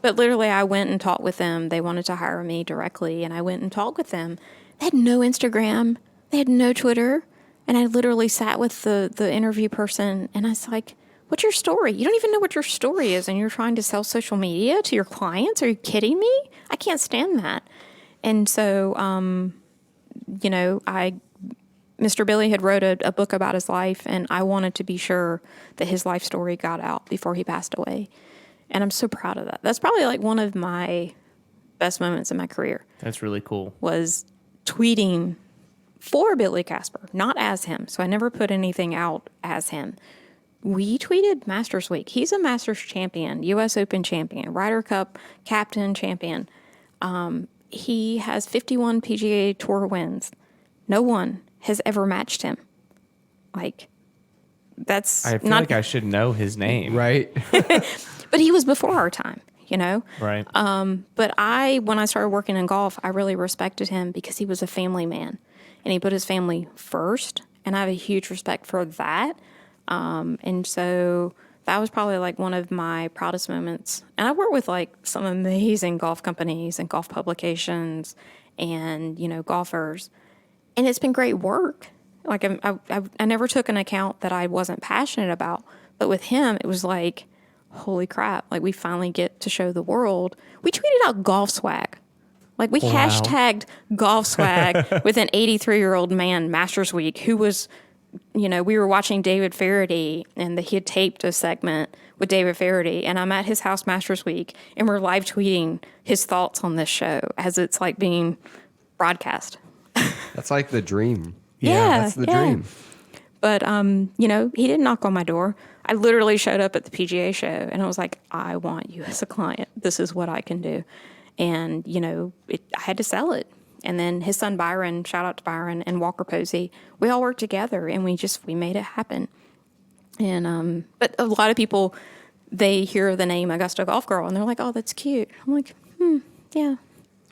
but literally I went and talked with them. They wanted to hire me directly, and I went and talked with them. They had no Instagram. They had no Twitter. And I literally sat with the interview person, and I was like, what's your story? You don't even know what your story is, and you're trying to sell social media to your clients? Are you kidding me? I can't stand that. And so, Mr. Billy had wrote a book about his life, and I wanted to be sure that his life story got out before he passed away. And I'm so proud of that. That's probably like one of my best moments in my career. That's really cool. Was tweeting for Billy Casper, not as him. So I never put anything out as him. We tweeted Masters Week. He's a Masters champion, U.S. Open champion, Ryder Cup captain champion. He has 51 PGA Tour wins. No one has ever matched him. Like, that's I feel like I should know his name. Right? But he was before our time, Right. But when I started working in golf, I really respected him because he was a family man, and he put his family first. And I have a huge respect for that. And so that was probably like one of my proudest moments. And I work with like some amazing golf companies and golf publications and, golfers. And it's been great work. Like I never took an account that I wasn't passionate about. But with him, it was like, holy crap. Like we finally get to show the world. We tweeted out golf swag. Like we hashtagged golf swag with an 83-year-old man, Masters Week, who was... we were watching David Faraday, and he had taped a segment with David Faraday, and I'm at his house Masters Week, and we're live tweeting his thoughts on this show as it's like being broadcast. That's like the dream. Yeah, that's the dream. But, he didn't knock on my door. I literally showed up at the PGA show, and I was like, I want you as a client. This is what I can do. And, I had to sell it. And then his son Byron, shout out to Byron, and Walker Posey, we all worked together, and we made it happen. And but a lot of people, they hear the name Augusta Golf Girl, and they're like, "Oh, that's cute." I'm like, yeah.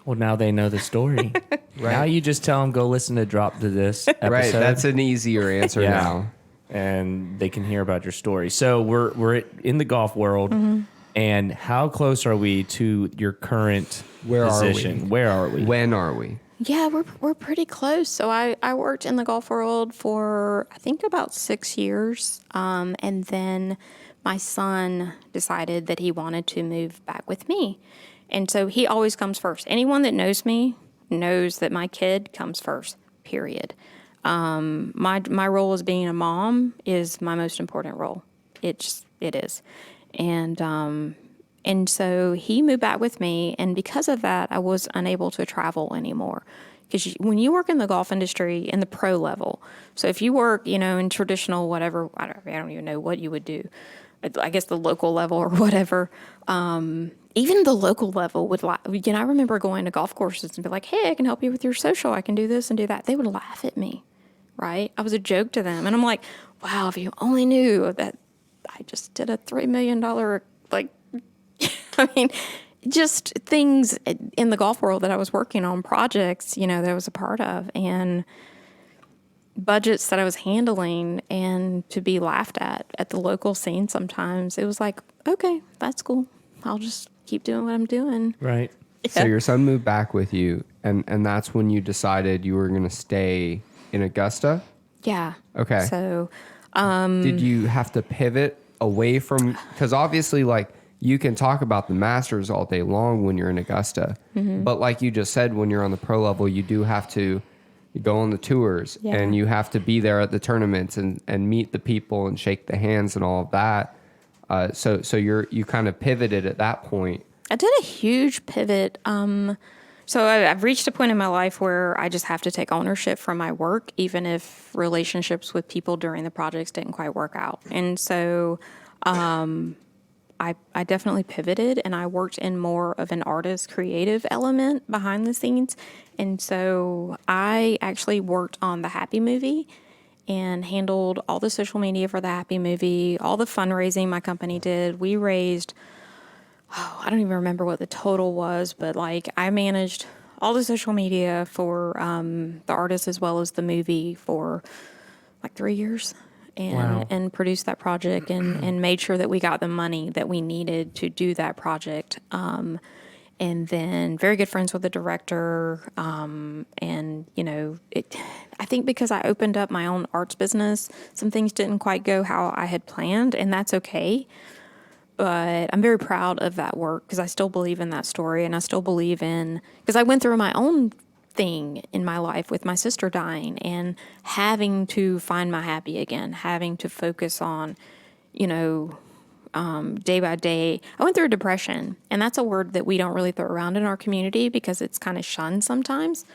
Well, now they know the story. Right. Now you just tell them, go listen to DropTheDis episode. Right, that's an easier answer now. And they can hear about your story. So we're in the golf world, and how close are we to your current position? Where are we? When are we? Yeah, we're pretty close. So I worked in the golf world for, I think, about 6 years. And then my son decided that he wanted to move back with me. And so he always comes first. Anyone that knows me knows that my kid comes first, period. My role as being a mom is my most important role. It is. And so he moved back with me, and because of that, I was unable to travel anymore. Because when you work in the golf industry in the pro level, so if you work, in traditional whatever, I don't even know what you would do. I guess the local level or whatever. Even the local level would, I remember going to golf courses and be like, "Hey, I can help you with your social. I can do this and do that." They would laugh at me, right? I was a joke to them, and I'm like, "Wow, if you only knew that I just did a $3 million just things in the golf world that I was working on, projects, that I was a part of, and budgets that I was handling, and to be laughed at the local scene sometimes, it was like, okay, that's cool. I'll just keep doing what I'm doing. Right. So your son moved back with you, and that's when you decided you were going to stay in Augusta? Yeah. Okay. So, Did you have to pivot away from, because obviously, like, you can talk about the Masters all day long when you're in Augusta, but like you just said, when you're on the pro level, you do have to go on the tours and you have to be there at the tournaments and meet the people and shake the hands and all of that. So you kind of pivoted at that point. I did a huge pivot. So I've reached a point in my life where I just have to take ownership from my work, even if relationships with people during the projects didn't quite work out. And so I definitely pivoted, and I worked in more of an artist creative element behind the scenes. And so I actually worked on the Happy movie and handled all the social media for the Happy movie, all the fundraising my company did. We raised, I don't even remember what the total was, but like I managed all the social media for the artist as well as the movie for like 3 years. And produced that project and made sure that we got the money that we needed to do that project. And then very good friends with the director. And, you know, I think because I opened up my own arts business, some things didn't quite go how I had planned, and that's okay. But I'm very proud of that work because I still believe in that story, and I still believe in, because I went through my own thing in my life with my sister dying and having to find my happy again, having to focus on, you know, day by day. I went through a depression, and that's a word that we don't really throw around in our community because it's kind of shunned sometimes.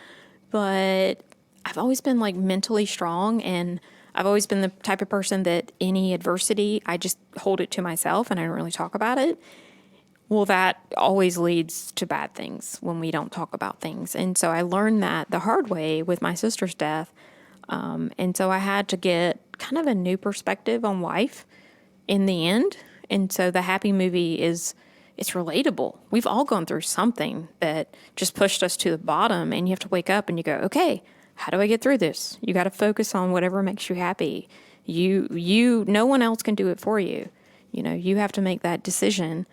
But I've always been like mentally strong, and I've always been the type of person that any adversity, I just hold it to myself and I don't really talk about it. Well, that always leads to bad things when we don't talk about things. And so I learned that the hard way with my sister's death. And so I had to get kind of a new perspective on life in the end. And so the Happy movie it's relatable. We've all gone through something that just pushed us to the bottom, and you have to wake up and you go, okay, how do I get through this? You got to focus on whatever makes you happy. No one else can do it for you. You know, you have to make that decision.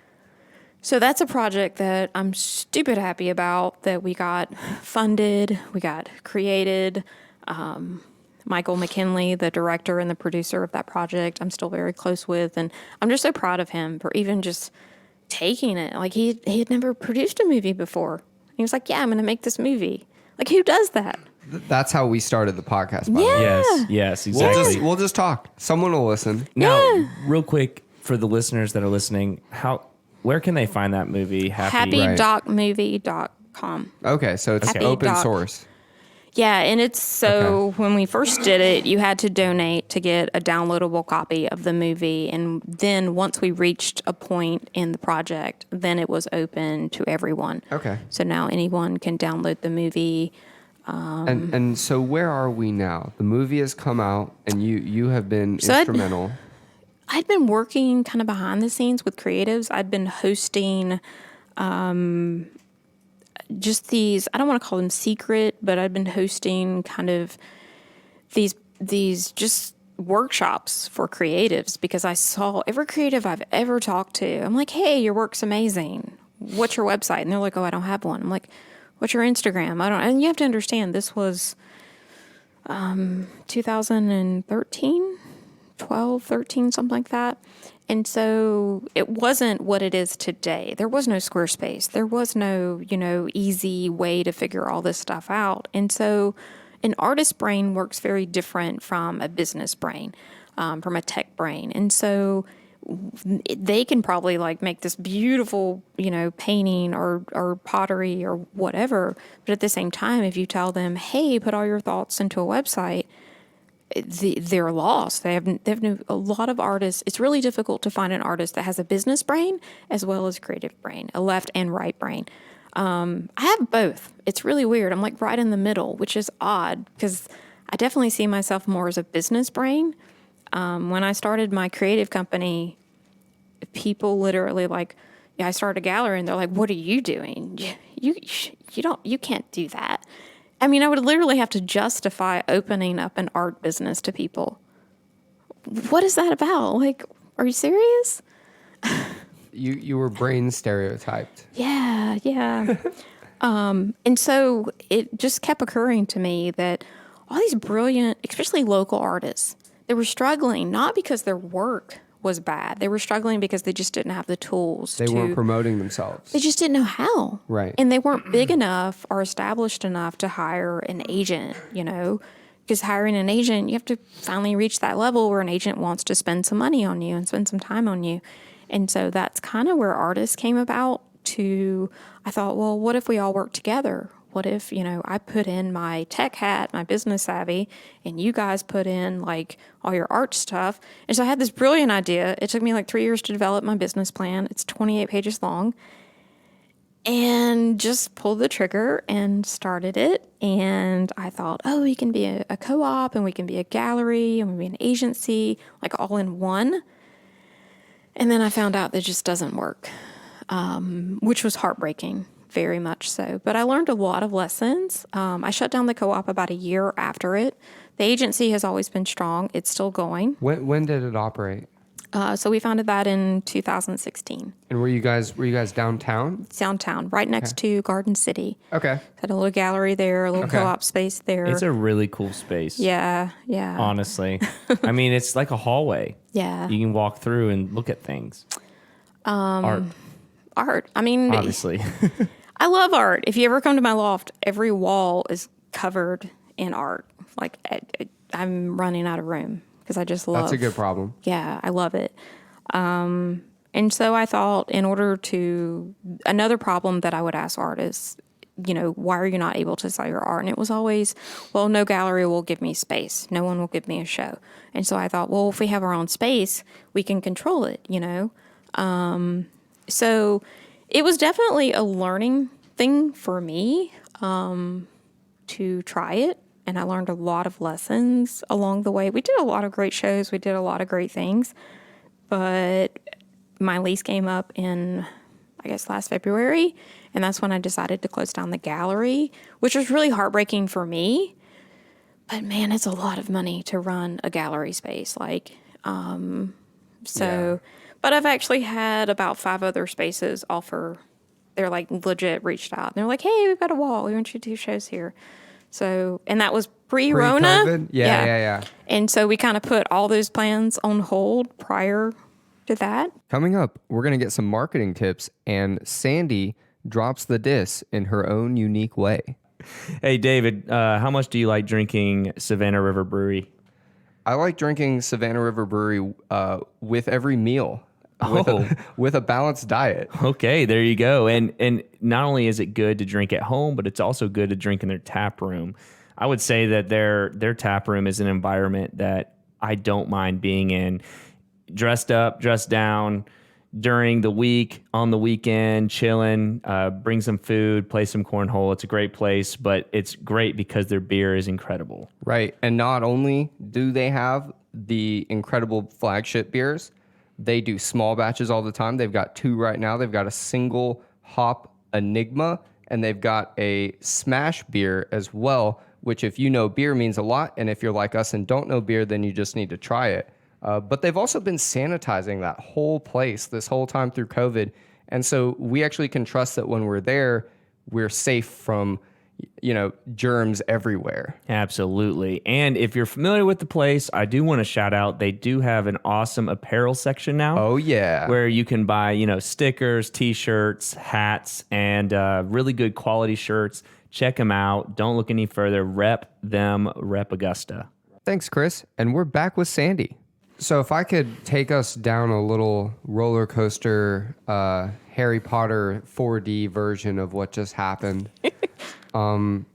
So that's a project that I'm stupid happy about, that we got funded, we got created. Michael McKinley, the director and the producer of that project, I'm still very close with. And I'm just so proud of him for even just taking it. Like he had never produced a movie before. He was like, yeah, I'm going to make this movie. Like, who does that? That's how we started the podcast, by the way. Yes, exactly. We'll just talk. Someone will listen. Now, real quick, for the listeners that are listening, where can they find that movie? HappyDocMovie.com. Okay, so it's Happy open Doc. source. Yeah, and it's when we first did it, you had to donate to get a downloadable copy of the movie. And then once we reached a point in the project, then it was open to everyone. Okay. So now anyone can download the movie. And so where are we now? The movie has come out, and you have been instrumental. I'd been working kind of behind the scenes with creatives. I'd been hosting just these, I don't want to call them secret, but I'd been hosting kind of these just workshops for creatives, because I saw every creative I've ever talked to. I'm like, hey, your work's amazing. What's your website? And they're like, oh, I don't have one. I'm like, what's your Instagram? I don't. And you have to understand, this was 2013, 12, 13, something like that. And so it wasn't what it is today. There was no Squarespace. There was no, easy way to figure all this stuff out. And so an artist brain works very different from a business brain, from a tech brain. And so they can probably like make this beautiful, painting or pottery or whatever. But at the same time, if you tell them, hey, put all your thoughts into a website, they're lost. A lot of artists. It's really difficult to find an artist that has a business brain as well as creative brain, a left and right brain. I have both. It's really weird. I'm like right in the middle, which is odd because I definitely see myself more as a business brain. When I started my creative company, people literally I started a gallery and they're like, "What are you doing? You can't do that." I mean, I would literally have to justify opening up an art business to people. What is that about? Like, are you serious? you were brain stereotyped. Yeah, yeah. And so it just kept occurring to me that all these brilliant, especially local artists, they were struggling not because their work was bad. They were struggling because they just didn't have the tools. They weren't promoting themselves. They just didn't know how. Right. And they weren't big enough or established enough to hire an agent, because hiring an agent, you have to finally reach that level where an agent wants to spend some money on you and spend some time on you. And so that's kind of where artists came about. I thought, well, what if we all work together? What if, I put in my tech hat, my business savvy, and you guys put in like all your art stuff. And so I had this brilliant idea. It took me like 3 years to develop my business plan. It's 28 pages long. And just pulled the trigger and started it. And I thought, oh, we can be a co-op and we can be a gallery and we can be an agency, like all in one. And then I found out that it just doesn't work. Which was heartbreaking, very much so. But I learned a lot of lessons. I shut down the co-op about a year after it. The agency has always been strong. It's still going. When did it operate? So we founded that in 2016. And were you guys downtown? It's downtown, right next to Garden City. Okay. Had a little gallery there, a little co-op space there. It's a really cool space. Yeah. Honestly. I mean, it's like a hallway. Yeah. You can walk through and look at things. Art. I mean, Obviously. I love art. If you ever come to my loft, every wall is covered in art. Like I'm running out of room because I just love. That's a good problem. Yeah, I love it. And so I thought, another problem that I would ask artists, why are you not able to sell your art? And it was always, well, no gallery will give me space. No one will give me a show. And so I thought, well, if we have our own space, we can control it, So it was definitely a learning thing for me to try it. And I learned a lot of lessons along the way. We did a lot of great shows. We did a lot of great things. But my lease came up in, I guess, last February. And that's when I decided to close down the gallery, which was really heartbreaking for me. But man, it's a lot of money to run a gallery space. But I've actually had about 5 other spaces offer. They're like legit reached out. They're like, hey, we've got a wall. We want you to do shows here. So, and that was pre-Rona. Pre-COVID? Yeah. And so we kind of put all those plans on hold prior to that. Coming up, we're going to get some marketing tips, and Sandie drops the dis in her own unique way. Hey, David, how much do you like drinking Savannah River Brewery? I like drinking Savannah River Brewery with every meal. With a balanced diet. Okay, there you go. And not only is it good to drink at home, but it's also good to drink in their tap room. I would say that their tap room is an environment that I don't mind being in. Dressed up, dressed down, during the week, on the weekend, chilling, bring some food, play some cornhole. It's a great place, but it's great because their beer is incredible. Right. And not only do they have the incredible flagship beers, they do small batches all the time. They've got 2 right now. They've got a single hop Enigma, and they've got a smash beer as well, which if you know beer means a lot. And if you're like us and don't know beer, then you just need to try it. But they've also been sanitizing that whole place this whole time through COVID. And so we actually can trust that when we're there, we're safe from germs everywhere. Absolutely. And if you're familiar with the place, I do want to shout out, they do have an awesome apparel section now. Oh, yeah. Where you can buy, stickers, t-shirts, hats, and really good quality shirts. Check them out. Don't look any further. Rep them. Rep Augusta. Thanks, Chris. And we're back with Sandie. So if I could take us down a little roller coaster, Harry Potter 4D version of what just happened. Am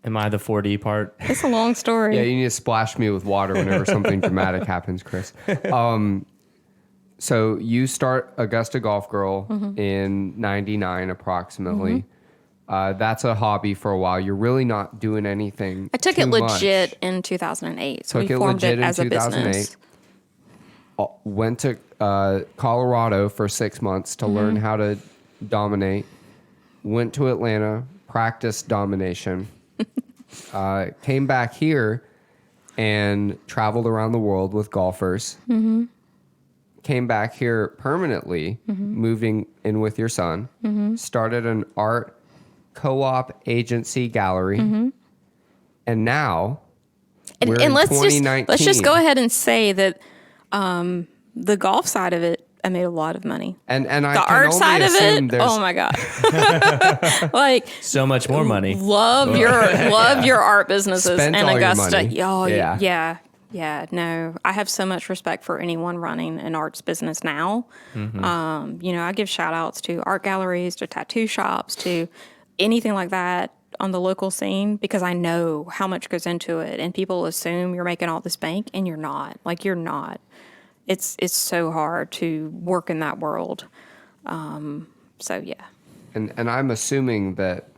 I the 4D part? It's a long story. Yeah, you need to splash me with water whenever something dramatic happens, Chris. So you start Augusta Golf Girl in 99 approximately. That's a hobby for a while. You're really not doing anything. I took it legit in 2008. So we formed it as a business. Went to Colorado for 6 months to learn how to dominate. Went to Atlanta, practiced domination. Came back here and traveled around the world with golfers. came back here permanently, moving in with your son, started an art co-op agency gallery, and now we're in let's 2019. let's just go ahead and say that the golf side of it, I made a lot of money. And I the can art only side of assume it, there's oh my god! Like So much more money. love your art businesses Spent in all your Augusta. money. Oh Yeah. yeah. No, I have so much respect for anyone running an arts business now. I give shout outs to art galleries, to tattoo shops, to anything like that on the local scene, because I know how much goes into it, and people assume you're making all this bank, and you're not. Like, you're not. It's so hard to work in that world. So yeah. And I'm assuming that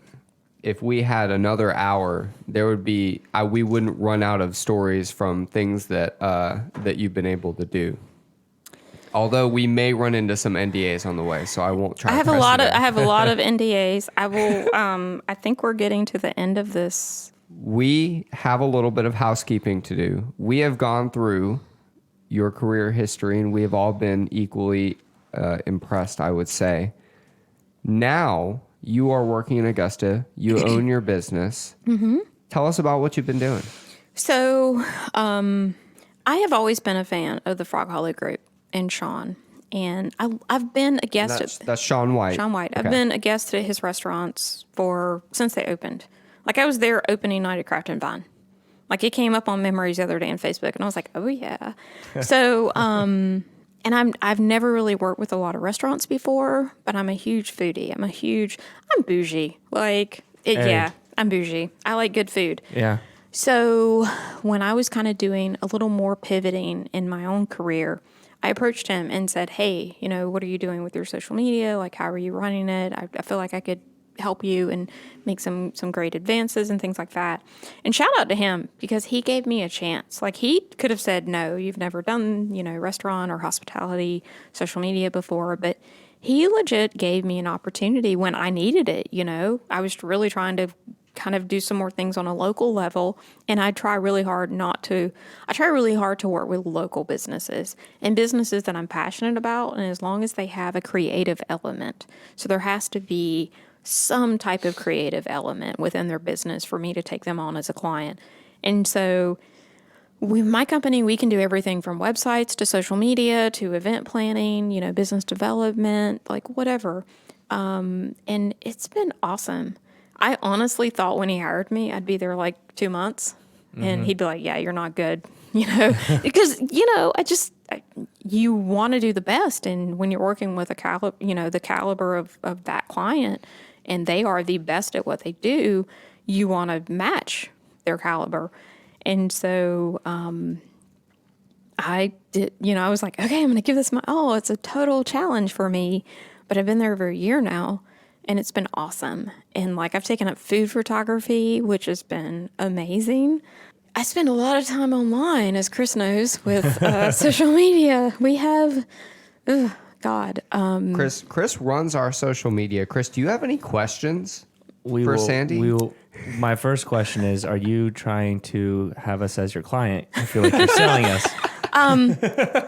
if we had another hour, there would be we wouldn't run out of stories from things that you've been able to do. Although we may run into some NDAs on the way, so I won't try. I have a lot of NDAs. I will. I think we're getting to the end of this. We have a little bit of housekeeping to do. We have gone through your career history, and we have all been equally impressed, I would say. Now you are working in Augusta. You own your business. Tell us about what you've been doing. So, I have always been a fan of the Frog Hollow Group and Sean, and I've been a guest. That's Sean White. Sean White. Okay. I've been a guest at his restaurants since they opened. Like, I was there opening night at Craft and Vine. Like, it came up on memories the other day on Facebook, and I was like, oh yeah. So, and I've never really worked with a lot of restaurants before, but I'm a huge foodie. I'm bougie. I'm bougie. I like good food. Yeah. So when I was kind of doing a little more pivoting in my own career, I approached him and said, hey, what are you doing with your social media? Like, how are you running it? I feel like I could help you and make some great advances and things like that. And shout out to him, because he gave me a chance. Like, he could have said, no, you've never done, restaurant or hospitality, social media before, but he legit gave me an opportunity when I needed it. I was really trying to kind of do some more things on a local level, and I try really hard to work with local businesses and businesses that I'm passionate about, and as long as they have a creative element. So there has to be some type of creative element within their business for me to take them on as a client. And so with my company, we can do everything from websites to social media to event planning, business development, like whatever. And it's been awesome. I honestly thought when he hired me, I'd be there like 2 months, and he'd be like, yeah, you're not good, because, you want to do the best. And when you're working with the caliber of that client, and they are the best at what they do, you want to match their caliber. And so, I did, I was like, okay, I'm going to give this it's a total challenge for me, but I've been there over a year now. And it's been awesome. And like, I've taken up food photography, which has been amazing. I spend a lot of time online, as Chris knows, with social media. We have, Chris runs our social media. Chris, do you have any questions for Sandie? My first question is, are you trying to have us as your client? I feel like you're selling us.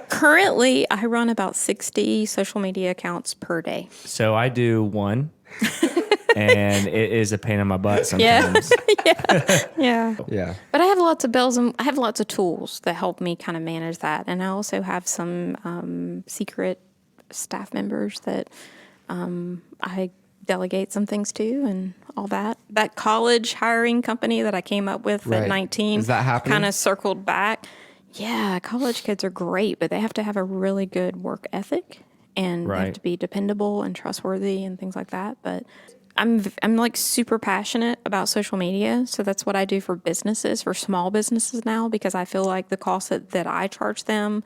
Currently, I run about 60 social media accounts per day. So I do one. And it is a pain in my butt sometimes. Yeah. But I have lots of I have lots of tools that help me kind of manage that. And I also have some secret staff members that I delegate some things to and all that. That college hiring company that I came up with at 19 Is that happening? Kind of circled back. Yeah, college kids are great, but they have to have a really good work ethic. And they have to be dependable and trustworthy and things like that. But I'm like super passionate about social media. So that's what I do for businesses, for small businesses now, because I feel like the cost that I charge them,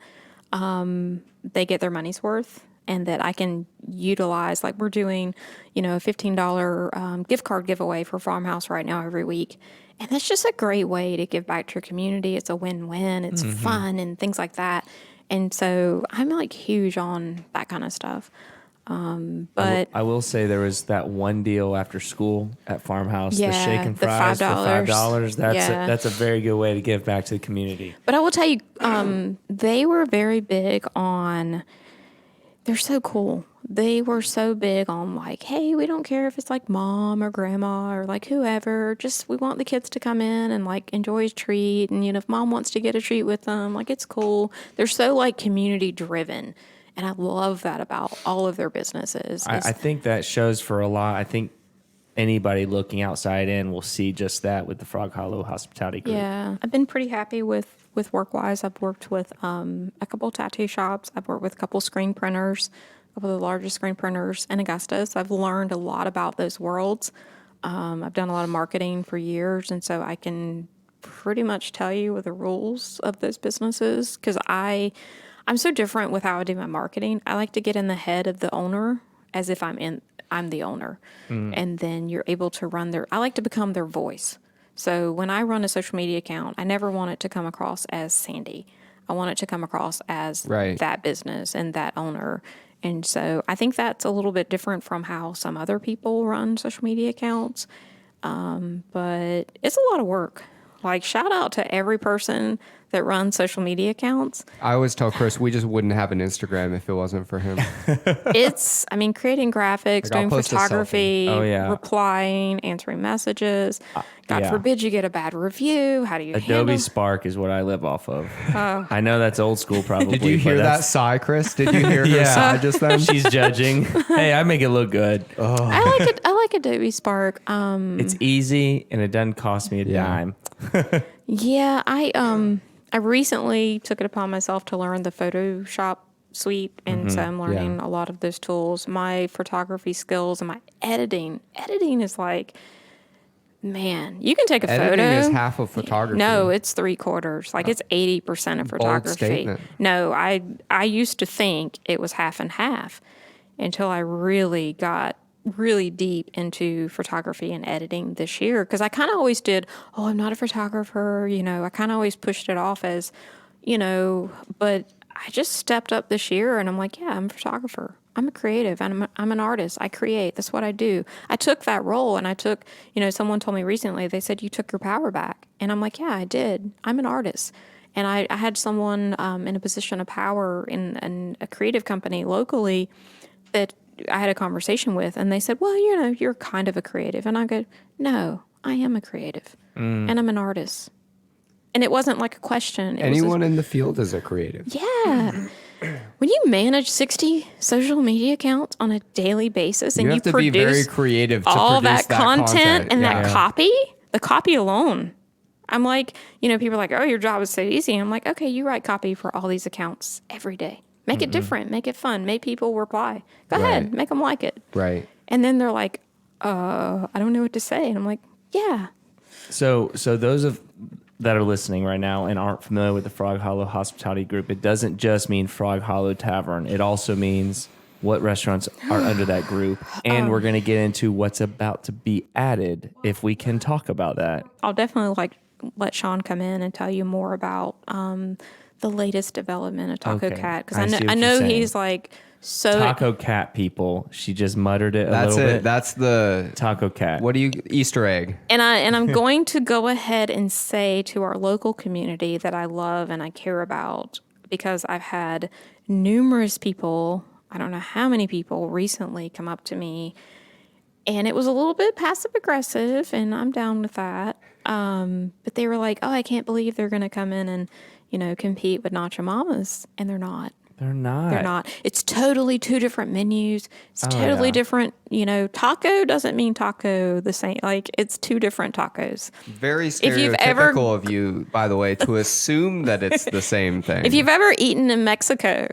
they get their money's worth, and that I can utilize. Like, we're doing, a $15 gift card giveaway for Farmhouse right now every week. And that's just a great way to give back to your community. It's a win-win. It's fun and things like that. And so I'm like huge on that kind of stuff. But I will say there was that one deal after school at Farmhouse, the Yeah, shake and the fries for $5. $5. Yeah. That's a very good way to give back to the community. But I will tell you, they were very big on, they're so cool. They were so big on like, hey, we don't care if it's like mom or grandma or like whoever, just we want the kids to come in and like enjoy a treat. And, if mom wants to get a treat with them, like it's cool. They're so like community driven. And I love that about all of their businesses. I think that shows for a lot. I think anybody looking outside in will see just that with the Frog Hollow Hospitality Group. Yeah, I've been pretty happy with work-wise. I've worked with a couple tattoo shops. I've worked with a couple screen printers, a couple of the largest screen printers in Augusta. So I've learned a lot about those worlds. I've done a lot of marketing for years, and so I can pretty much tell you what the rules of those businesses, because I'm so different with how I do my marketing. I like to get in the head of the owner as if I'm the owner. And then you're able to I like to become their voice. So when I run a social media account, I never want it to come across as Sandie. I want it to come across as that business and that owner. And so I think that's a little bit different from how some other people run social media accounts. But it's a lot of work. Like, shout out to every person that runs social media accounts. I always tell Chris we just wouldn't have an Instagram if it wasn't for him. Creating graphics, Like, I'll doing post a photography, selfie. replying, answering messages. God forbid you get a bad review. How do you Adobe handle? Spark is what I live off of. I know that's old school probably. Did you hear but that sigh, Chris? Did you hear her sigh just then? She's judging. Hey, I make it look good. I like Adobe Spark. It's easy and it doesn't cost me a dime. Yeah, I recently took it upon myself to learn the Photoshop suite, and so I'm learning a lot of those tools. My photography skills and my editing is like, man, you can take a Editing photo. is half of photography. No, it's 3/4. Like it's 80% of photography. statement. No, I used to think it was half and half until I really got really deep into photography and editing this year, because I kind of always did, I'm not a photographer, I kind of always pushed it off as, but I just stepped up this year and I'm like, yeah, I'm a photographer. I'm a creative. I'm an artist. I create. That's what I do. I took that role, and I took, someone told me recently, they said, you took your power back. And I'm like, yeah, I did. I'm an artist. And I had someone in a position of power in a creative company locally that I had a conversation with, and they said, well, you're kind of a creative. And I go, no, I am a creative, and I'm an artist. And it wasn't like a question. Anyone in the field is a creative. Yeah. When you manage 60 social media accounts on a daily basis and You you have to be very produce creative to all produce that content and Yeah. that copy, the copy alone, I'm like, people are like, oh, your job is so easy. I'm like, okay, you write copy for all these accounts every day. Make it different. Make it fun. Make people reply. Go ahead. Make them like it. Right. And then they're like, I don't know what to say. And I'm like, yeah. So those that are listening right now and aren't familiar with the Frog Hollow Hospitality Group, it doesn't just mean Frog Hollow Tavern. It also means what restaurants are under that group. And we're going to get into what's about to be added, if we can talk about that. I'll definitely let Sean come in and tell you more about the latest development of Taco Okay. Cat, I because see what I you're know saying. he's like so Taco Cat people. She just muttered it a That's little it. bit. That's the Taco Cat. what do you Easter egg? and I'm going to go ahead and say to our local community that I love and I care about, because I've had numerous people, I don't know how many people recently come up to me, and it was a little bit passive aggressive, and I'm down with that. But they were like, oh, I can't believe they're going to come in and, compete with Nacho Mamas. And they're not. They're not. They're not. It's totally two different menus. It's totally different. Taco doesn't mean taco the same. Like, it's two different tacos. Very If you've ever- stereotypical of you, by the way, to assume that it's the same thing. If you've ever eaten in Mexico,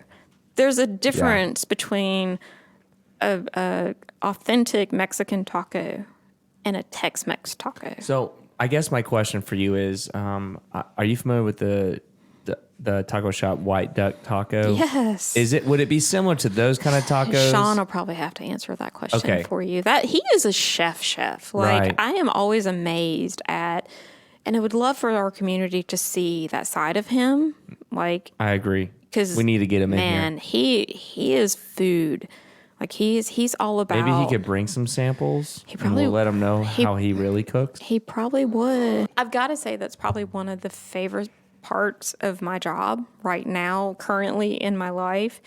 there's a difference between a authentic Mexican taco and a Tex-Mex taco. So I guess my question for you is, are you familiar with the taco shop White Duck Taco? Yes. Would it be similar to those kind of tacos? Sean will probably have to answer that question Okay. for you. That he is a chef. Like, Right. I am always amazed at, and I would love for our community to see that side of him. Like, I agree. 'cause, we need to get him in here. man, he is food. Like he's all about. Maybe he could bring some samples. And we'll let him know how he really cooks. He probably would. I've got to say that's probably one of the favorite parts of my job right now, currently in my life.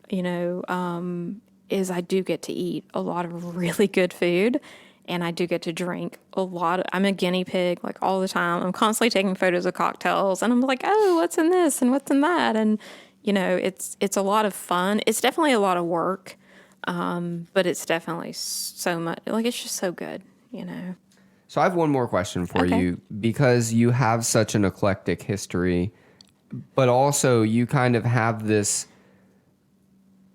Is I do get to eat a lot of really good food, and I do get to drink a lot. I'm a guinea pig like all the time. I'm constantly taking photos of cocktails, and I'm like, oh, what's in this and what's in that, and it's a lot of fun. It's definitely a lot of work. But it's definitely so much, like, it's just so good, So I have one more question for Okay. you, because you have such an eclectic history, but also you kind of have this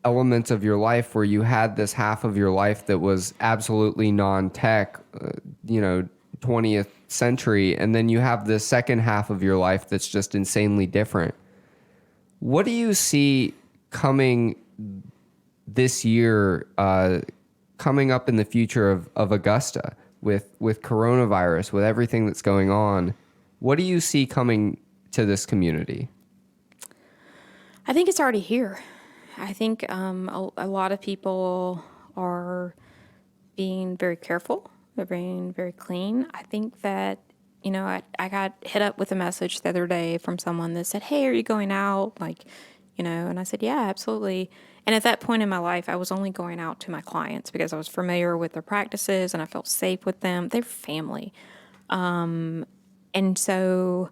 element of your life where you had this half of your life that was absolutely non-tech, 20th century, and then you have this second half of your life that's just insanely different. What do you see coming this year, coming up in the future of Augusta with coronavirus, with everything that's going on? What do you see coming to this community? I think it's already here. I think a lot of people are being very careful. They're being very clean. I think that, I got hit up with a message the other day from someone that said, hey, are you going out? And I said, yeah, absolutely. And at that point in my life, I was only going out to my clients because I was familiar with their practices and I felt safe with them. They're family. And so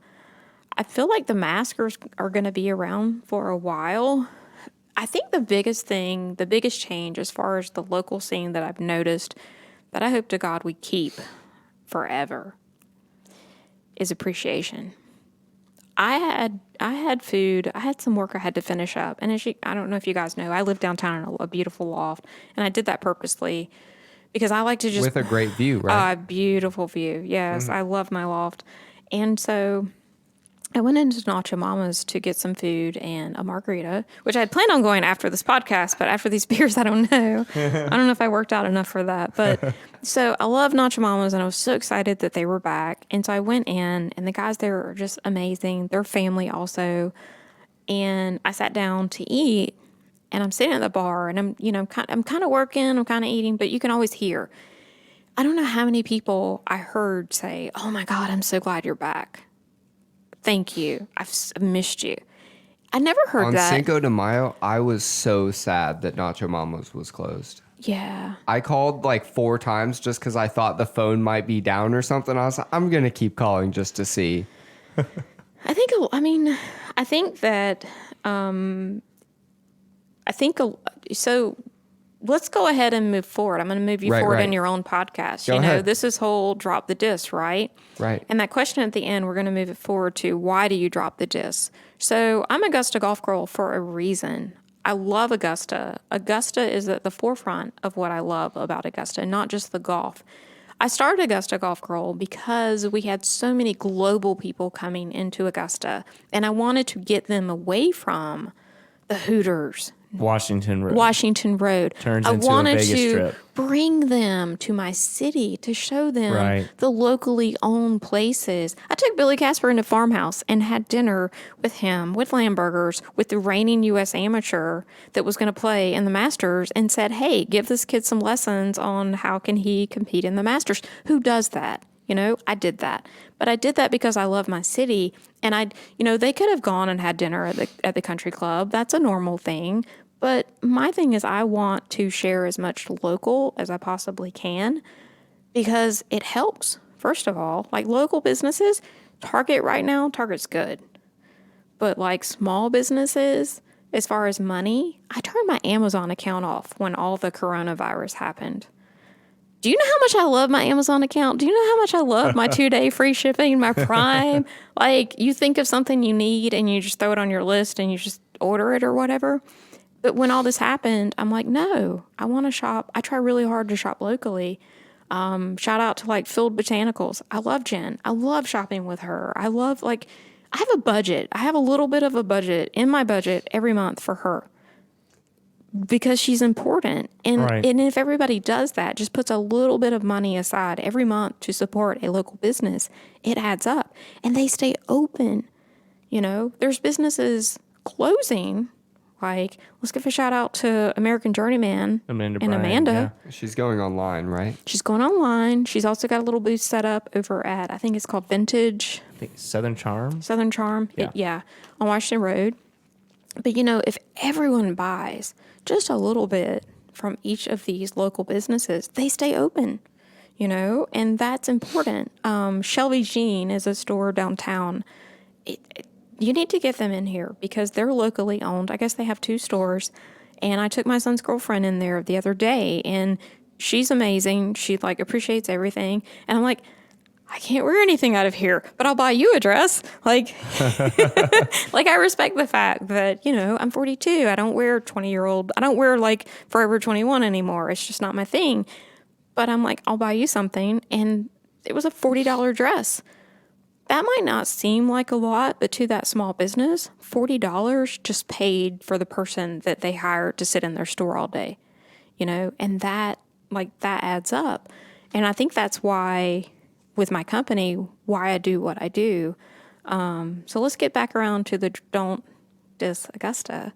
I feel like the maskers are going to be around for a while. I think the biggest change as far as the local scene that I've noticed that I hope to God we keep forever is appreciation. I had food. I had some work I had to finish up. And I don't know if you guys know, I live downtown in a beautiful loft. And I did that purposely because I like to just... With a great view, right? Beautiful view. Yes, I love my loft. And so I went into Nacho Mama's to get some food and a margarita, which I had planned on going after this podcast, but after these beers, I don't know. I don't know if I worked out enough for that. But so I love Nacho Mama's, and I was so excited that they were back. And so I went in, and the guys there are just amazing. They're family also. And I sat down to eat, and I'm sitting at the bar, and I'm kind of working, I'm kind of eating, but you can always hear. I don't know how many people I heard say, "Oh my God, I'm so glad you're back. Thank you. I've missed you." I never heard that. On Cinco de Mayo, I was so sad that Nacho Mama's was closed. Yeah. I called like 4 times just because I thought the phone might be down or something. I was like, I'm going to keep calling just to see. So let's go ahead and move forward. I'm going to move you forward in your own podcast. Go ahead. This is whole drop the dis, right? Right. And that question at the end, we're going to move it forward to why do you drop the dis? So I'm Augusta Golf Girl for a reason. I love Augusta. Augusta is at the forefront of what I love about Augusta, not just the golf. I started Augusta Golf Girl because we had so many global people coming into Augusta, and I wanted to get them away from the Hooters, Washington Road. I Turns into wanted a Vegas to Strip. bring them to my city to show them Right. the locally owned places. I took Billy Casper into Farmhouse and had dinner with him, with Lamburgers, with the reigning U.S. amateur that was going to play in the Masters, and said, hey, give this kid some lessons on how can he compete in the Masters. Who does that? I did that. But I did that because I love my city. And they could have gone and had dinner at the country club. That's a normal thing. But my thing is I want to share as much local as I possibly can because it helps. First of all, like local businesses, Target right now, Target's good. But like small businesses, as far as money, I turned my Amazon account off when all the coronavirus happened. Do you know how much I love my Amazon account? Do you know how much I love my 2-day free shipping, my Prime? Like you think of something you need and you just throw it on your list and you just order it or whatever. But when all this happened, I'm like, no, I want to shop. I try really hard to shop locally. Shout out to like Field Botanicals. I love Jen. I love shopping with her. I have a budget. I have a little bit of a budget in my budget every month for her because she's important. And, Right. and if everybody does that, just puts a little bit of money aside every month to support a local business, it adds up and they stay open. There's businesses closing Like, let's give a shout out to American Journeyman Amanda and Bryant, Amanda. yeah. She's going online, right? She's going online. She's also got a little booth set up over at, I think it's called Vintage I think Southern Charm. Southern Charm. Yeah. On Washington Road. But, if everyone buys just a little bit from each of these local businesses, they stay open, and that's important. Shelby Jean is a store downtown. You need to get them in here because they're locally owned. I guess they have 2 stores. And I took my son's girlfriend in there the other day, and she's amazing. She appreciates everything. And I'm like, I can't wear anything out of here, but I'll buy you a dress. I respect the fact that, I'm 42. I don't wear 20-year-old. I don't wear Forever 21 anymore. It's just not my thing. But I'm like, I'll buy you something. And it was a $40 dress. That might not seem like a lot, but to that small business, $40 just paid for the person that they hired to sit in their store all day, and that adds up. And I think that's why, with my company, why I do what I do. So let's get back around to the Don't Dis Augusta.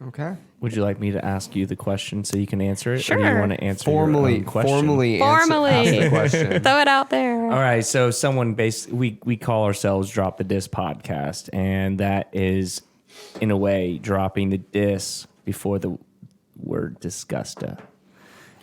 Okay. Would you like me to ask you the question so you can answer it? Sure. Or do you want to answer Formally your own question? ask the question. Throw it out there. All right, so someone we call ourselves DropTheDis podcast, and that is, in a way, dropping the dis before the word disgusta.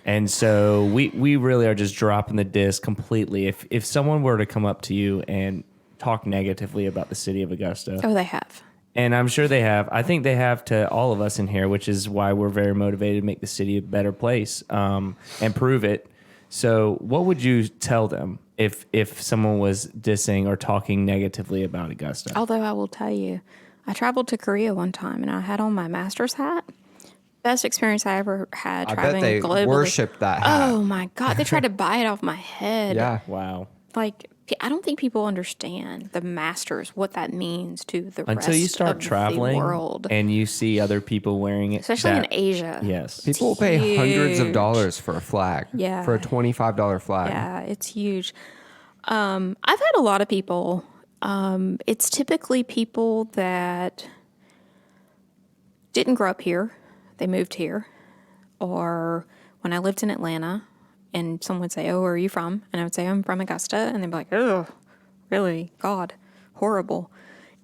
And so we really are just dropping the dis completely. If someone were to come up to you and talk negatively about the city of Augusta, Oh, they have. and I'm sure they have. I think they have to all of us in here, which is why we're very motivated to make the city a better place and prove it. So what would you tell them if someone was dissing or talking negatively about Augusta? Although I will tell you, I traveled to Korea one time and I had on my master's hat. Best experience I ever had I bet traveling they globally. worship that hat. Oh my God. They tried to buy it off my head. Yeah. Wow. I don't think people understand the masters, what that means to the Until rest you start of traveling the world. and you see other people wearing it. Especially in Asia. Yes. People pay hundreds of huge. dollars for a flag. Yeah. For a $25 flag. Yeah, it's huge. I've had a lot of people. It's typically people that didn't grow up here. They moved here. Or when I lived in Atlanta and someone would say, "Oh, where are you from?" And I would say, "I'm from Augusta." And they'd be like, "Oh, really? God, horrible."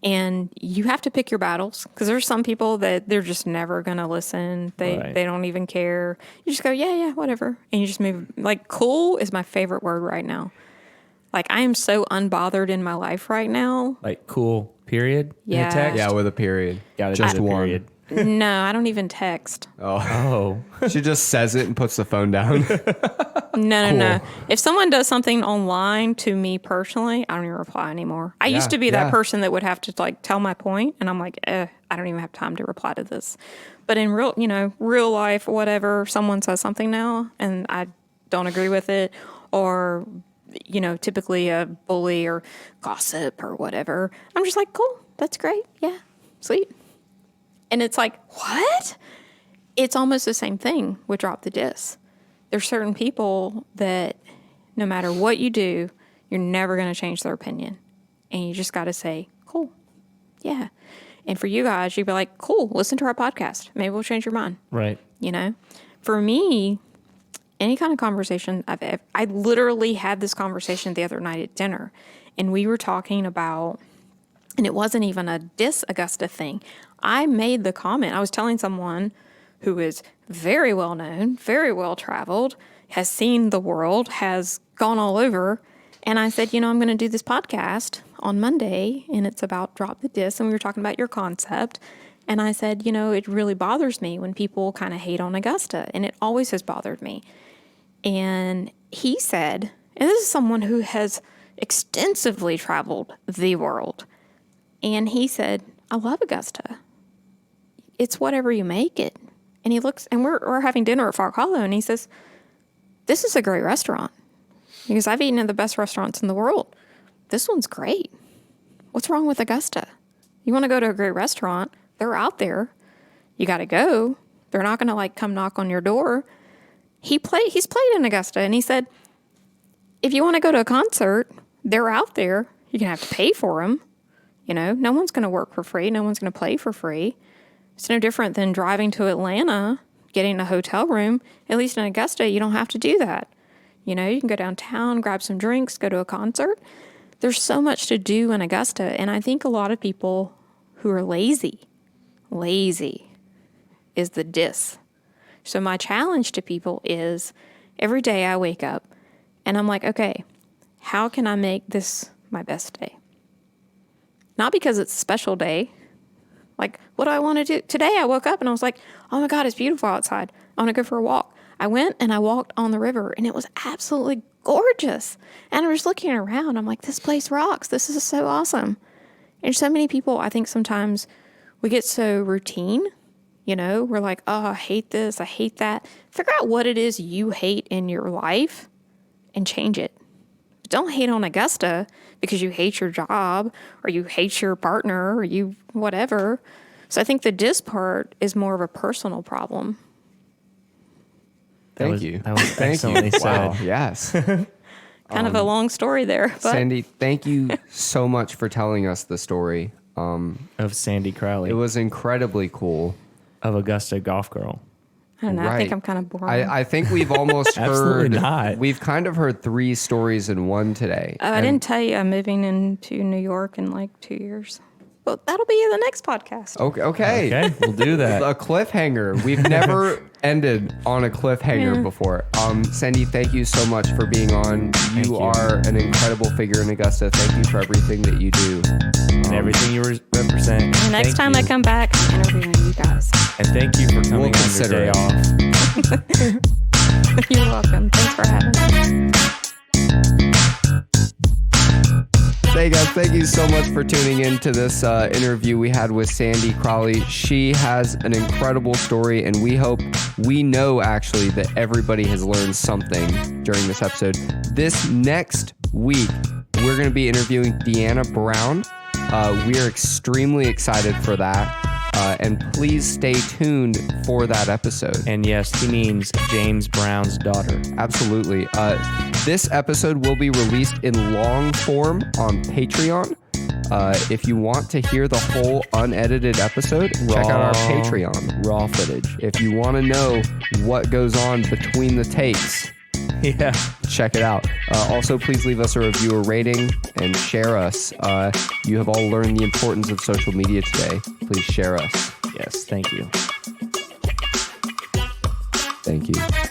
And you have to pick your battles because there's some people that they're just never going to listen. They don't even care. You just go, yeah, whatever. And you just move. Cool is my favorite word right now. I am so unbothered in my life right now. Cool, period? Yeah. In a text? Yeah, with a period. Gotta Just do the one. period. No, I don't even text. Oh. She just says it and puts the phone down. No. If someone does something online to me personally, I don't even reply anymore. I used to be that person that would have to tell my point, and I'm like, I don't even have time to reply to this. But in real life, whatever, someone says something now, and I don't agree with it, or typically a bully or gossip or whatever, I'm just like, cool, that's great, yeah, sweet. And it's like, what? It's almost the same thing with Drop the Dis. There's certain people that no matter what you do, you're never going to change their opinion. And you just got to say, cool, yeah. And for you guys, you'd be like, cool, listen to our podcast. Maybe we'll change your mind. Right. For me, any kind of conversation I literally had this conversation the other night at dinner, and we were talking about, and it wasn't even a Dis Augusta thing. I made the comment. I was telling someone who is very well known, very well traveled, has seen the world, has gone all over. And I said, I'm going to do this podcast on Monday, and it's about Drop the Dis, and we were talking about your concept. And I said, it really bothers me when people kind of hate on Augusta, and it always has bothered me. And he said, and this is someone who has extensively traveled the world, and he said, I love Augusta. It's whatever you make it. And he looks, and we're having dinner at Fog Hollow, and he says, this is a great restaurant. Because I've eaten at the best restaurants in the world. This one's great. What's wrong with Augusta? You want to go to a great restaurant, they're out there. You got to go. They're not going to come knock on your door. He's played in Augusta, and he said, if you want to go to a concert, they're out there. You're going to have to pay for them. No one's going to work for free. No one's going to play for free. It's no different than driving to Atlanta, getting a hotel room. At least in Augusta, you don't have to do that. You know, you can go downtown, grab some drinks, go to a concert. There's so much to do in Augusta. And I think a lot of people who are lazy is the dis. So my challenge to people is every day I wake up and I'm like, okay, how can I make this my best day? Not because it's a special day. Like, what do I want to do? Today I woke up and I was like, oh my God, it's beautiful outside. I want to go for a walk. I went and I walked on the river and it was absolutely gorgeous. And I was looking around. I'm like, this place rocks. This is so awesome. And so many people, I think sometimes we get so routine. You know, we're like, oh, I hate this. I hate that. Figure out what it is you hate in your life and change it. Don't hate on Augusta because you hate your job or you hate your partner or you whatever. So I think the dis part is more of a personal problem. Thank you. That was Thank excellently you. said. Wow. Yes. Kind of a long story there. But Sandie, thank you so much for telling us the story. Of Sandie Crowley. It was incredibly cool. Of Augusta Golf Girl. I don't know. I think Right. I'm kind of boring. I think we've almost Absolutely heard. not. We've kind of heard 3 stories in one today. I didn't tell you I'm moving into New York in like 2 years. But that'll be the next podcast. Okay. Okay, we'll do that. A cliffhanger. We've never ended on a cliffhanger Yeah. before. Sandie, thank you so much for being on. You are an incredible figure in Augusta. Thank you for everything that you do. And everything you represent. The next Thank time I you. come back, I'm interviewing you guys. And thank you for coming We'll on your consider day it. off. You're welcome. Thanks for having me. Hey guys, thank you so much for tuning in to this interview we had with Sandie Crowley. She has an incredible story, and we know actually that everybody has learned something during this episode. This next week, we're going to be interviewing Deanna Brown. We are extremely excited for that. And please stay tuned for that episode. And yes, he means James Brown's daughter. Absolutely. This episode will be released in long form on Patreon. If you want to hear the whole unedited episode, check out our Patreon. Raw footage. If you want to know what goes on between the takes, Yeah. check it out. Also, please leave us a review or rating and share us. You have all learned the importance of social media today. Please share us. Yes, thank you. Thank you.